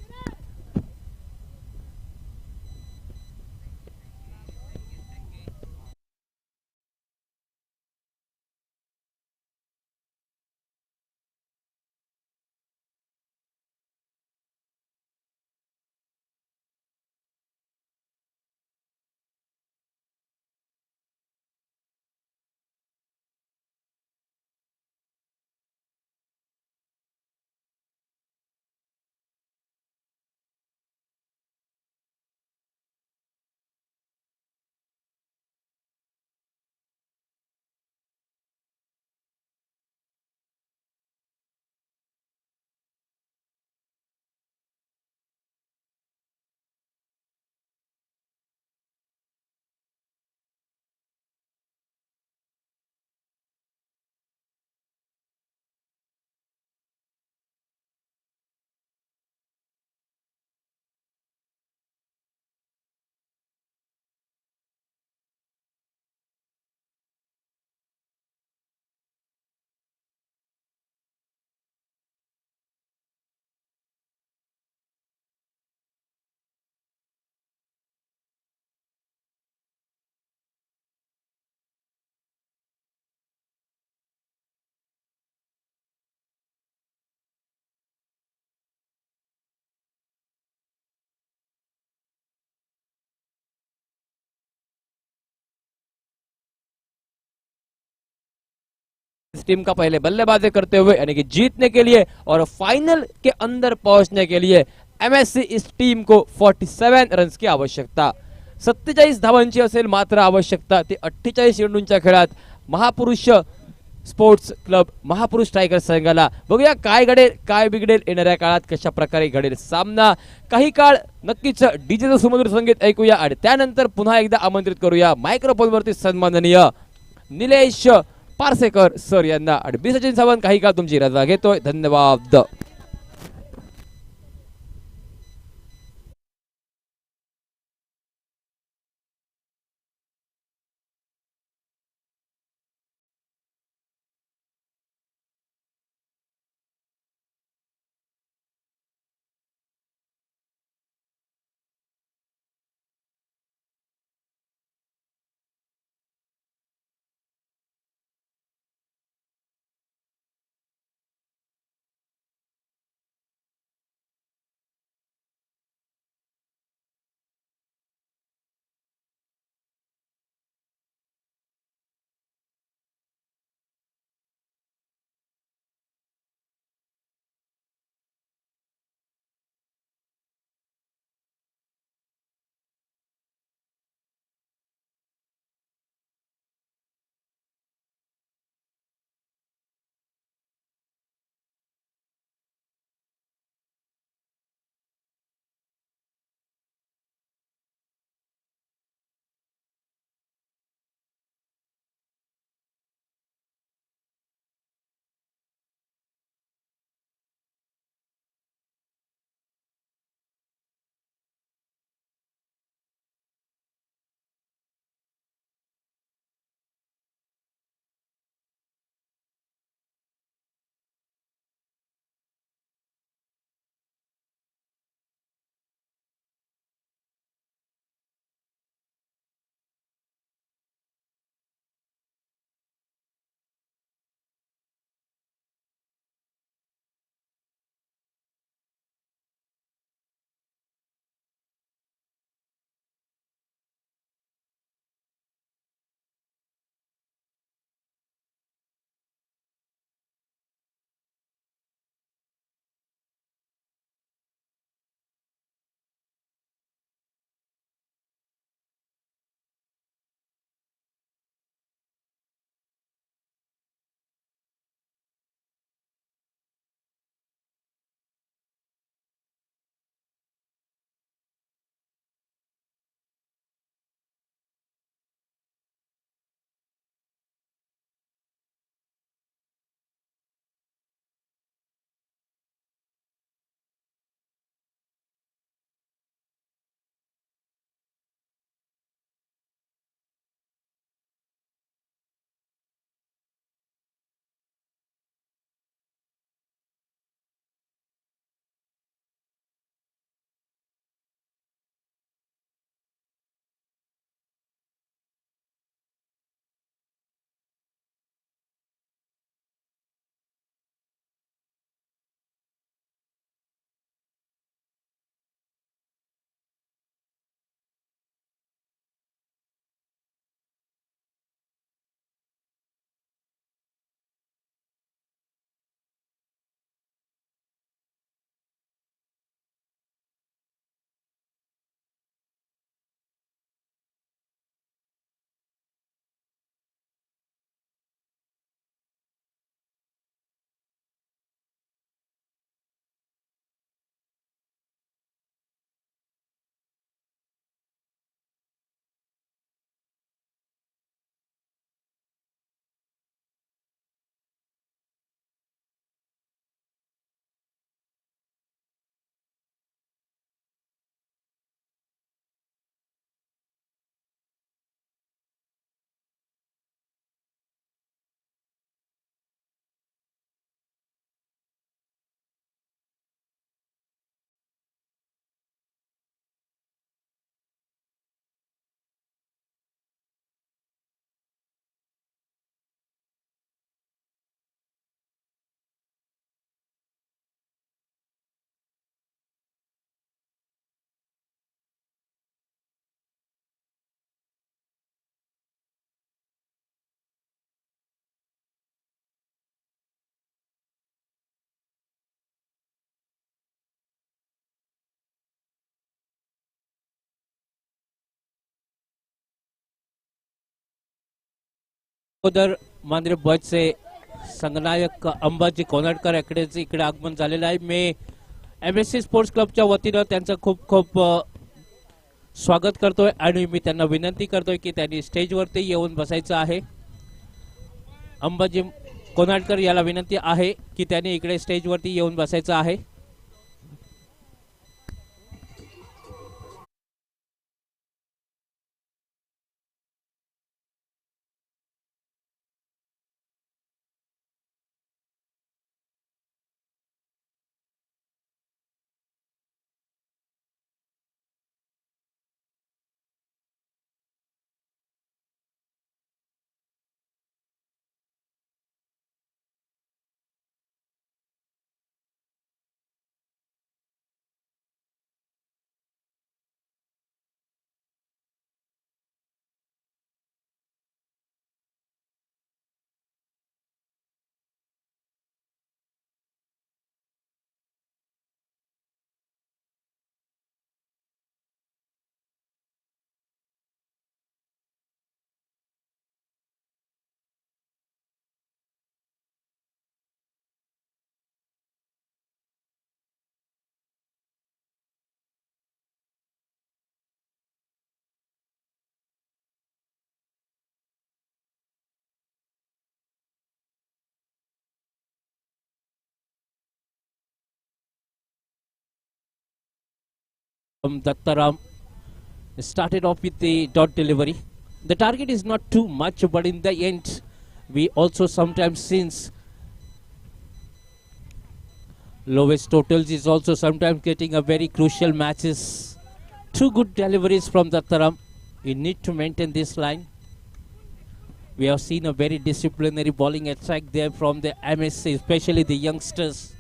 Speaker 2: इस टीम का पहले बल्लेबाजी करते हुए, यानी कि जीतने के लिए और फाइनल के अंदर पहुंचने के लिए एमएससी इस टीम को 47 रन्स की आवश्यकता, 47 धावांची असेल मात्र आवश्यकता ती 48 चेंडूंच्या खेळात महापुरुष स्पोर्ट्स क्लब महापुरुष टायगर संघाला। बघूया काय घडेल काय बिघडेल, येणाऱ्या काळात कशा प्रकारे घडेल सामना। काही काळ नक्कीच डीजेचं सुमधुर संगीत ऐकूया आणि त्यानंतर पुन्हा एकदा आमंत्रित करूया मायक्रोफोनवरती सन्माननीय निलेश पारसेकर सर यांना। आणि बी सचिन सावंत काही काळ तुमची रजा घेतोय। धन्यवाद।
Speaker 1: अगोदर मांद्रे बॉयजचे संघनायक अंबाजी कोनाडकर याकडेच इकडे आगमन झालेलं आहे. मी MSC स्पोर्ट्स क्लबच्या वतीनं त्यांचं खूप खूप स्वागत करतोय आणि मी त्यांना विनंती करतोय की त्यांनी स्टेजवरती येऊन बसायचं आहे. अंबाजी कोनाडकर याला विनंती आहे की त्यांनी इकडे स्टेजवरती येऊन बसायचं आहे. Dattaram started off with the dot delivery. The target is not too much, but in the end, we also sometimes since lowest totals is also sometimes getting a very crucial matches. Two good deliveries from Dattaram. You need to maintain this line. We have seen a very disciplinary bowling attack there from the MSC, especially the youngsters.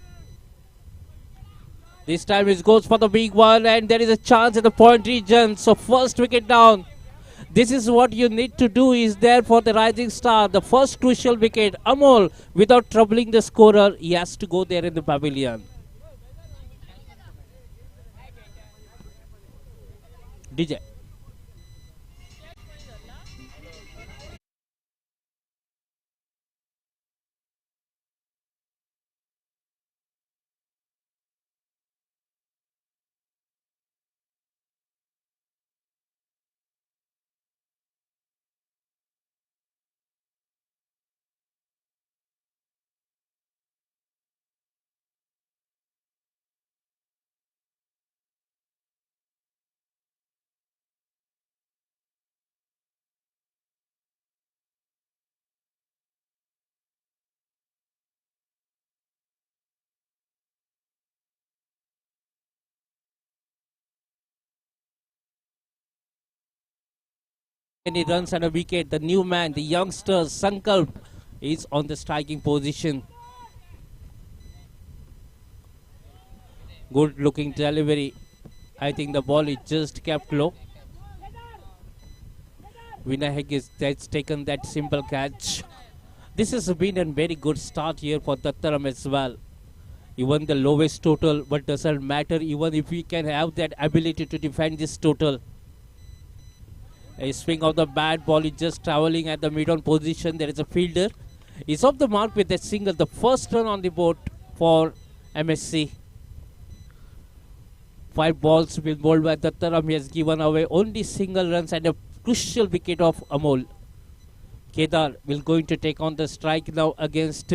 Speaker 1: This time it goes for the big one and there is a chance in the point region. So first wicket down. This is what you need to do is there for the rising star. The first crucial wicket. Amol, without troubling the scorer, he has to go there in the pavilion. DJ. And he runs on a wicket. The new man, the youngster Sankalp is on the striking position. Good looking delivery. I think the ball is just kept low. Vinayak has taken that simple catch. This has been a very good start here for Dattaram as well. Even the lowest total, but doesn't matter even if we can have that ability to defend this total. A swing of the bat, ball is just traveling at the mid-on position. There is a fielder. He's off the mark with a single. The first run on the board for MSC. 5 balls been bowled by Dattaram. He has given away only single runs and a crucial wicket of Amol. Kedar will going to take on the strike now against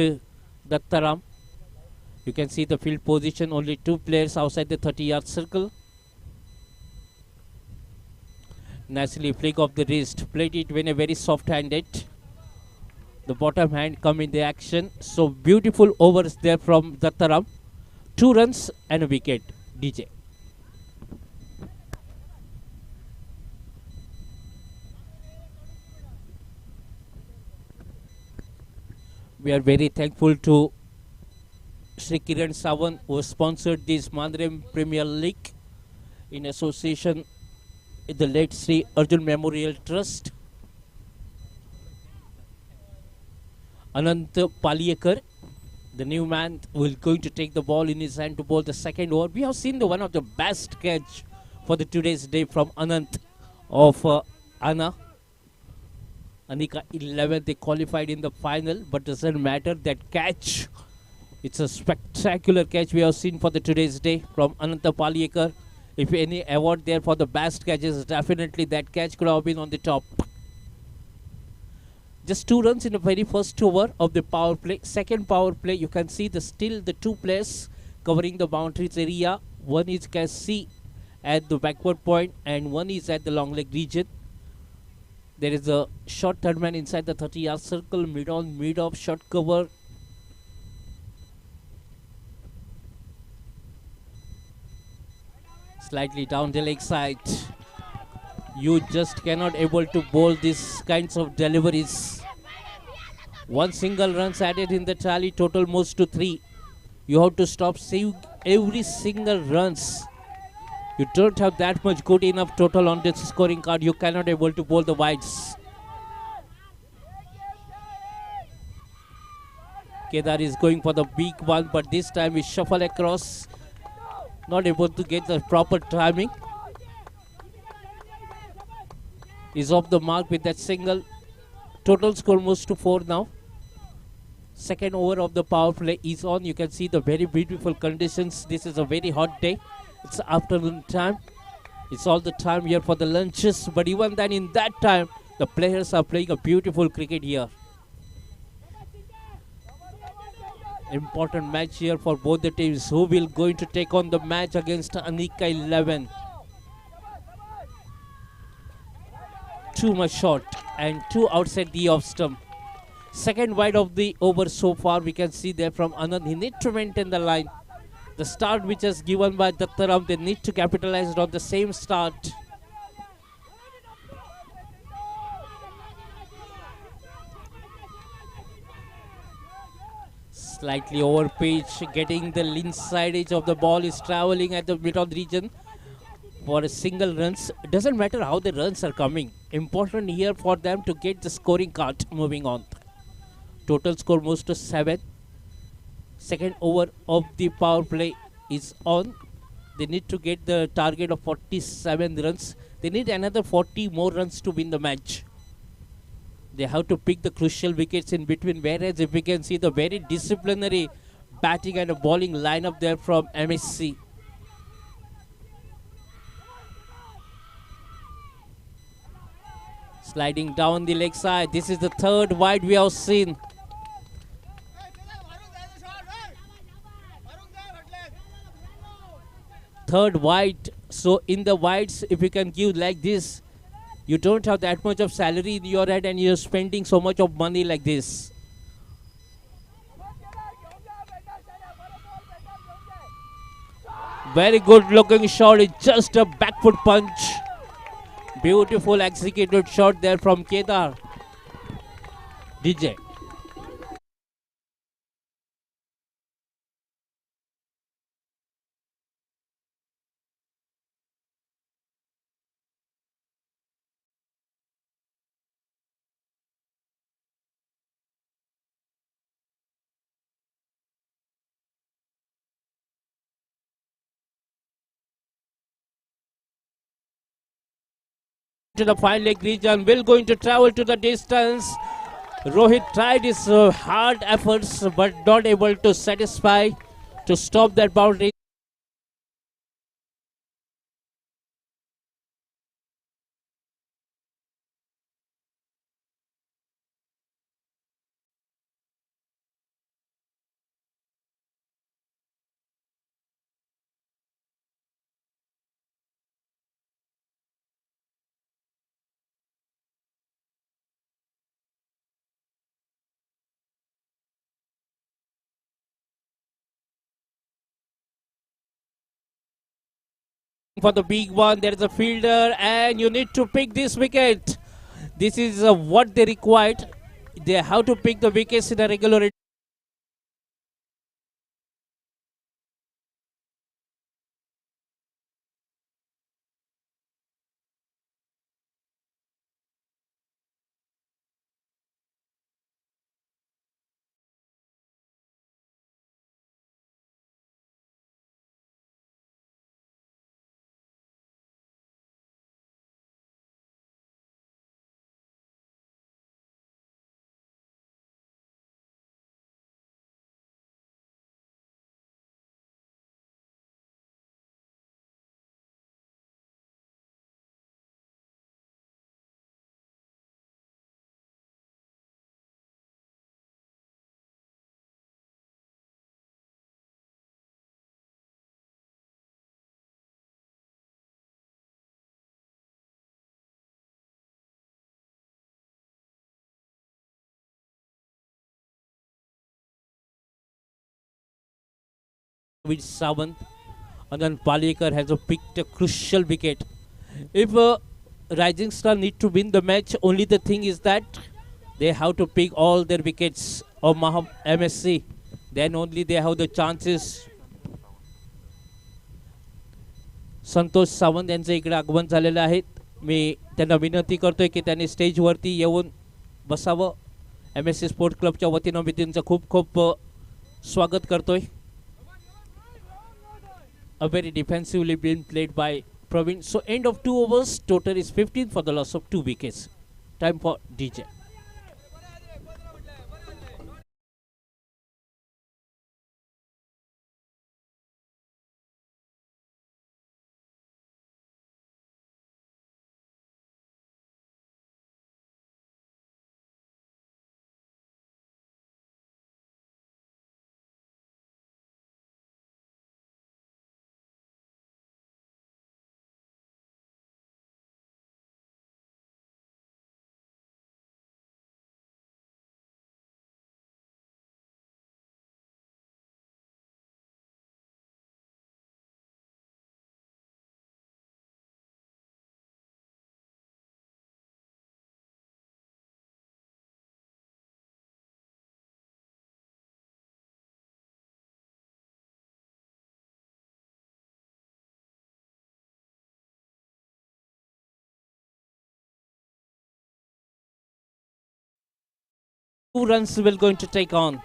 Speaker 1: Dattaram. You can see the field position. Only 2 players outside the 30-yard circle. Nicely flick of the wrist, played it when a very soft-handed. The bottom hand come in the action. So beautiful overs there from Dattaram. 2 runs and a wicket. DJ. We are very thankful to Sri Kiran Sawan who sponsored this Mandrem Premier League in association the late Sri Arjun Memorial Trust. Anant Paliyekar, the new man, will going to take the ball in his hand to bowl the second over. We have seen the one of the best catch for the today's day from Anant of Anna. Anika 11, they qualified in the final, but doesn't matter. That catch, it's a spectacular catch we have seen for the today's day from Ananta Paliekar. If any award there for the best catches, definitely that catch could have been on the top. Just 2 runs in the very first over of the power play. Second power play, you can see still the 2 players covering the boundaries area. One is can see at the backward point and one is at the long leg region. There is a short third man inside the 30-yard circle, mid on, mid off, short cover. Slightly down the leg side. You just cannot able to bowl these kinds of deliveries. 1 single runs added in the tally, total moves to 3. You have to stop save every single runs. You don't have that much good enough total on this scoring card. You cannot able to bowl the wides. Kedar is going for the big one, but this time he shuffle across. Not able to get the proper timing. Is off the mark with that single. Total score moves to 4 now. Second over of the power play is on. You can see the very beautiful conditions. This is a very hot day. It's afternoon time. It's all the time here for the lunches. But even then, in that time, the players are playing a beautiful cricket here. Important match here for both the teams. Who will going to take on the match against Anika 11? Too much short and 2 outside the off stump. Second wide of the over so far. We can see there from Anand. He need to maintain the line. The start which is given by Dattaram, they need to capitalize on the same start. Slightly over pitch, getting the inside edge of the ball, is traveling at the mid-on region for a single runs. It doesn't matter how the runs are coming. Important here for them to get the scoring card moving on. Total score moves to 7. Second over of the power play is on. They need to get the target of 47 runs. They need another 40 more runs to win the match. They have to pick the crucial wickets in between, whereas if we can see the very disciplinary batting and a bowling lineup there from MSC. Sliding down the leg side. This is the third wide we have seen. Third wide. So in the wides, if you can give like this, you don't have that much of salary in your head and you're spending so much of money like this. Very good looking shot. It's just a back foot punch. Beautiful executed shot there from Kedar. DJ. To the fine leg region, will going to travel to the distance. Rohit tried his hard efforts but not able to satisfy to stop that boundary. For the big one, there is a fielder and you need to pick this wicket. This is what they required. They have to pick the wickets in a regular with Sawant, and then Palekar has picked a crucial wicket. If Rising Star need to win the match, only the thing is that they have to pick all their wickets of MSC. Then only they have the chances. संतोष सावंत यांचं इकडे आगमन झालेलं आहे. मी त्यांना विनंती करतोय की त्यांनी स्टेजवरती येऊन बसावं. MSC स्पोर्ट क्लबच्या वतीनं मी त्यांचं खूप खूप स्वागत करतोय. A very defensively been played by Praveen. So end of 2 overs, total is 15 for the loss of 2 wickets. Time for DJ. Two runs will going to take on.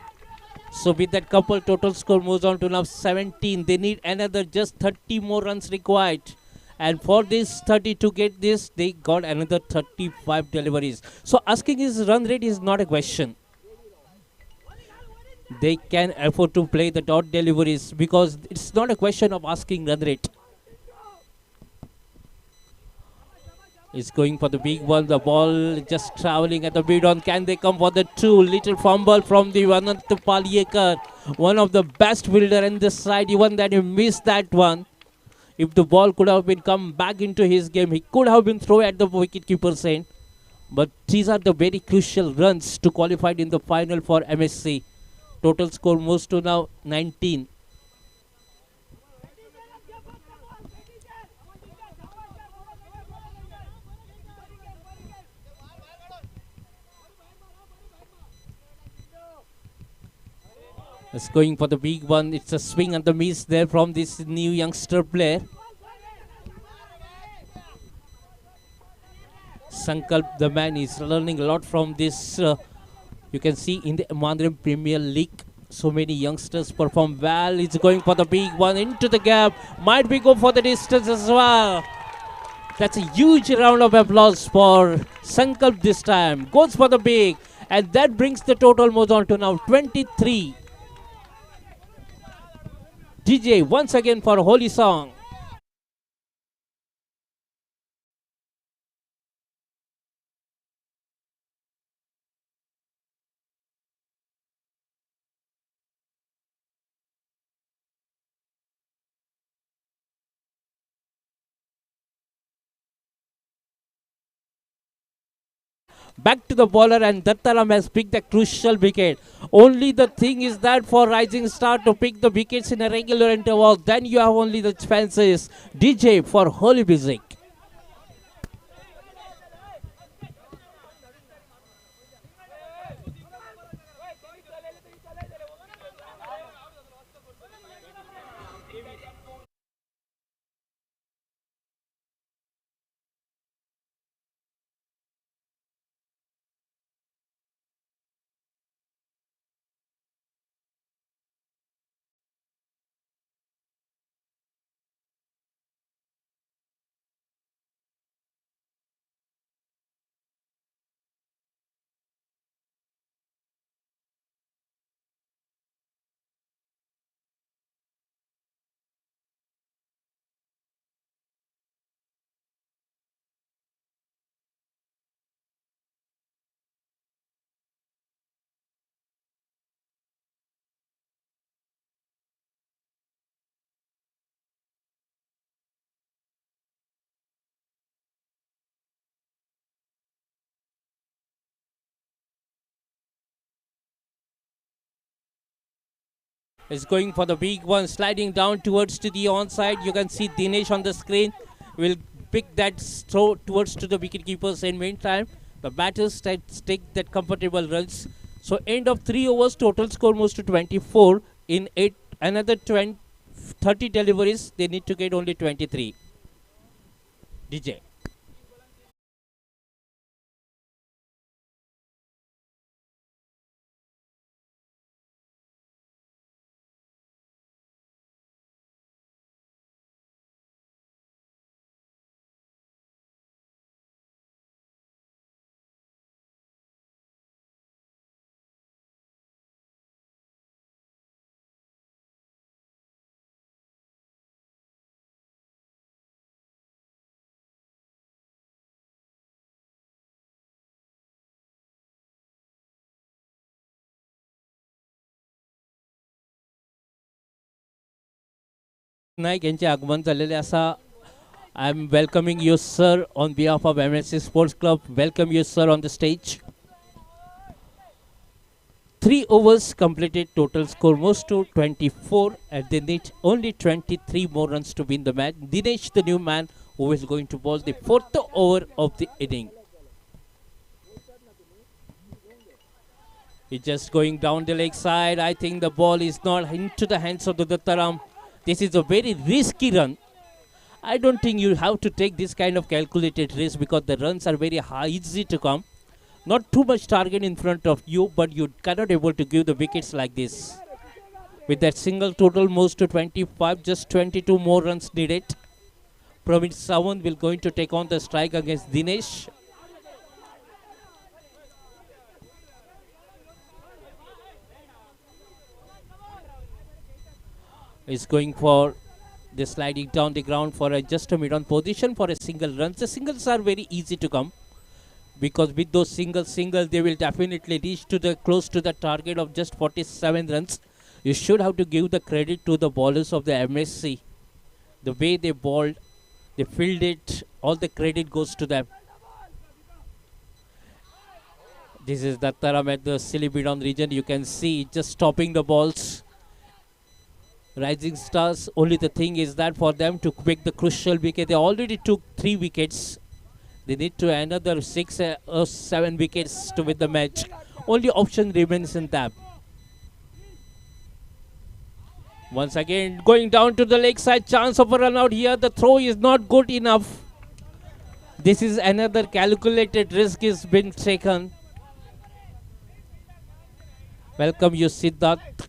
Speaker 1: So with that couple, total score moves on to now 17. They need another just 30 more runs required. And for this 30 to get this, they got another 35 deliveries. So asking his run rate is not a question. They can afford to play the dot deliveries because it's not a question of asking run rate. Is going for the big one. The ball just traveling at the mid on. Can they come for the 2? Little fumble from the Anant Palekar. One of the best fielder in this side. Even that he missed that one. If the ball could have been come back into his game, he could have been thrown at the wicketkeeper's end. But these are the very crucial runs to qualify in the final for MSC. Total score moves to now 19. It's going for the big one. It's a swing and the miss there from this new youngster player. Sankalp, the man, is learning a lot from this. You can see in the Mandrim Premier League, so many youngsters perform well. It's going for the big one into the gap. Might be go for the distance as well. That's a huge round of applause for Sankalp this time. Goes for the big. And that brings the total moves on to now 23. DJ once again for a holy song. Back to the bowler and Dattaram has picked the crucial wicket. Only the thing is that for Rising Star to pick the wickets in a regular interval, then you have only the chances. DJ for holy music. is going for the big one, sliding down towards to the onside. You can see Dinesh on the screen will pick that throw towards to the wicket keepers. In meantime, the batters take that comfortable runs. So end of 3 overs, total score moves to 24. In another 30 deliveries, they need to get only 23. DJ. Naik यांचे आगमन झालेले असा I am welcoming you sir on behalf of MSC sports club. Welcome you sir on the stage. 3 overs completed, total score moves to 24 and they need only 23 more runs to win the match. Dinesh, the new man who is going to bowl the 4th over of the inning. He's just going down the leg side. I think the ball is not into the hands of the Dattaram. This is a very risky run. I don't think you have to take this kind of calculated risk because the runs are very high, easy to come. Not too much target in front of you, but you cannot able to give the wickets like this. With that single, total moves to 25, just 22 more runs needed. Praveen Sawant will going to take on the strike against Dinesh. Is going for the sliding down the ground for just a mid-on position for a single run. The singles are very easy to come because with those singles they will definitely reach to the close to the target of just 47 runs. You should have to give the credit to the bowlers of the MSC. The way they bowled, they fielded, all the credit goes to them. This is Dattaram at the silly mid-on region. You can see just stopping the balls. Rising Stars, only the thing is that for them to pick the crucial wicket, they already took 3 wickets. They need to another 6 or 7 wickets to win the match. Only option remains in that. Once again, going down to the leg side, chance of a run out here. The throw is not good enough. This is another calculated risk is been taken. Welcome you, Siddharth.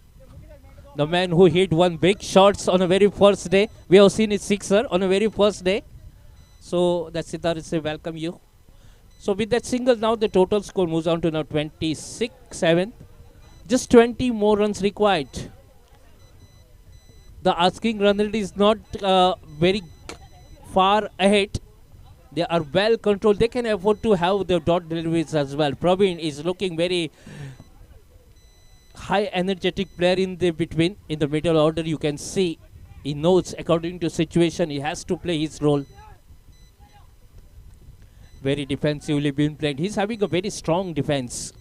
Speaker 1: The man who hit one big shots on the very first day. We have seen his sixer on the very first day. So that's Siddharth is welcome you. So with that single now the total score moves on to now 26-7. Just 20 more runs required. The asking run rate is not very far ahead. They are well controlled. They can afford to have the dot deliveries as well. Praveen is looking very high energetic player in the between, in the middle order. You can see he knows according to situation he has to play his role. Very defensively being played. He's having a very strong defense.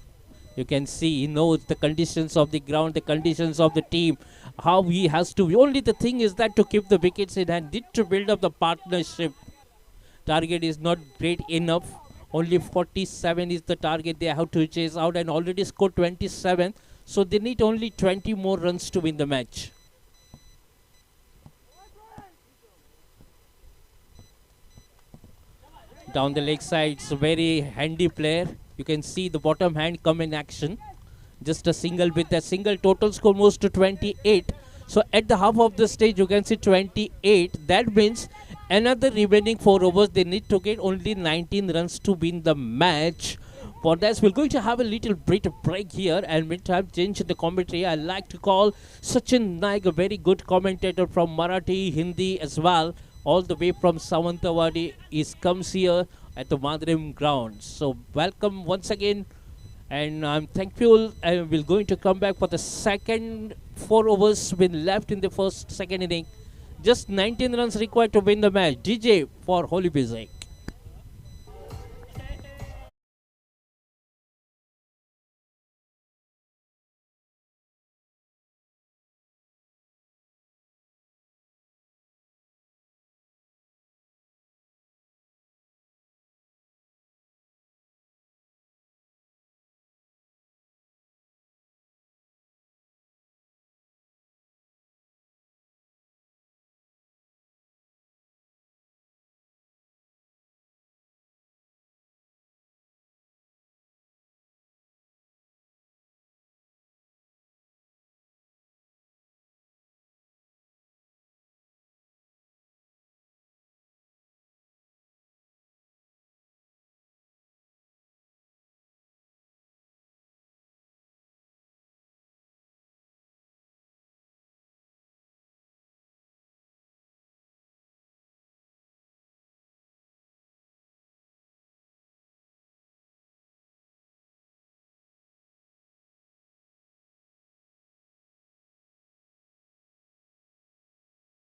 Speaker 1: You can see he knows the conditions of the ground, the conditions of the team, how he has to. Only the thing is that to keep the wickets in hand, need to build up the partnership. Target is not great enough. Only 47 is the target they have to chase out and already scored 27. So they need only 20 more runs to win the match. Down the leg side, it's a very handy player. You can see the bottom hand come in action. Just a single with a single, total score moves to 28. So at the half of the stage, you can see 28. That means another remaining 4 overs, they need to get only 19 runs to win the match. For that, we're going to have a little bit of break here and meantime change the commentary. I like to call Sachin Naik, a very good commentator from Marathi, Hindi as well. All the way from Sawantawadi. He comes here at the Madrim ground. So welcome once again. And I'm thankful and we're going to come back for the second 4 overs been left in the second inning. Just 19 runs required to win the match. DJ for Holy Music.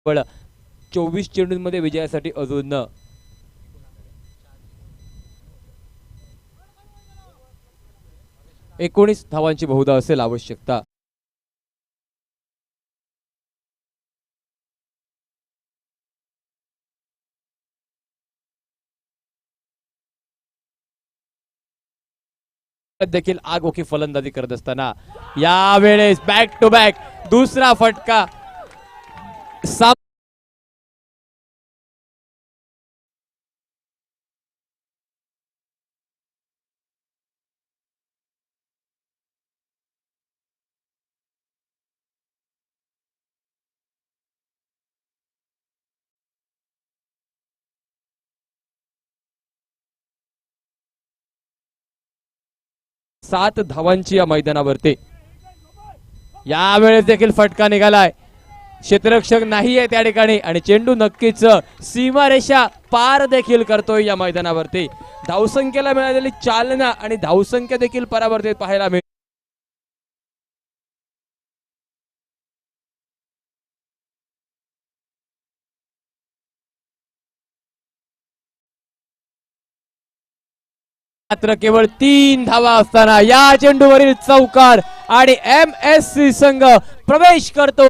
Speaker 2: पण 24 चेंडूंमध्ये विजयासाठी अजून 19 धावांची बहुधा असेल आवश्यकता. देखील आगोखी फलंदाजी करत असताना यावेळेस बॅक टू बॅक दुसरा फटका. सात धावांची या मैदानावरती. यावेळेस देखील फटका निघालाय. क्षेत्ररक्षक नाहीये त्या ठिकाणी आणि चेंडू नक्कीच सीमारेषा पार देखील करतोय या मैदानावरती. धावसंख्येला मिळालेली चालना आणि धावसंख्या देखील परावर्तित पाहायला मिळते. मात्र केवळ 3 धावा असताना या चेंडूवरील चौकार आणि MSC संघ प्रवेश करतो.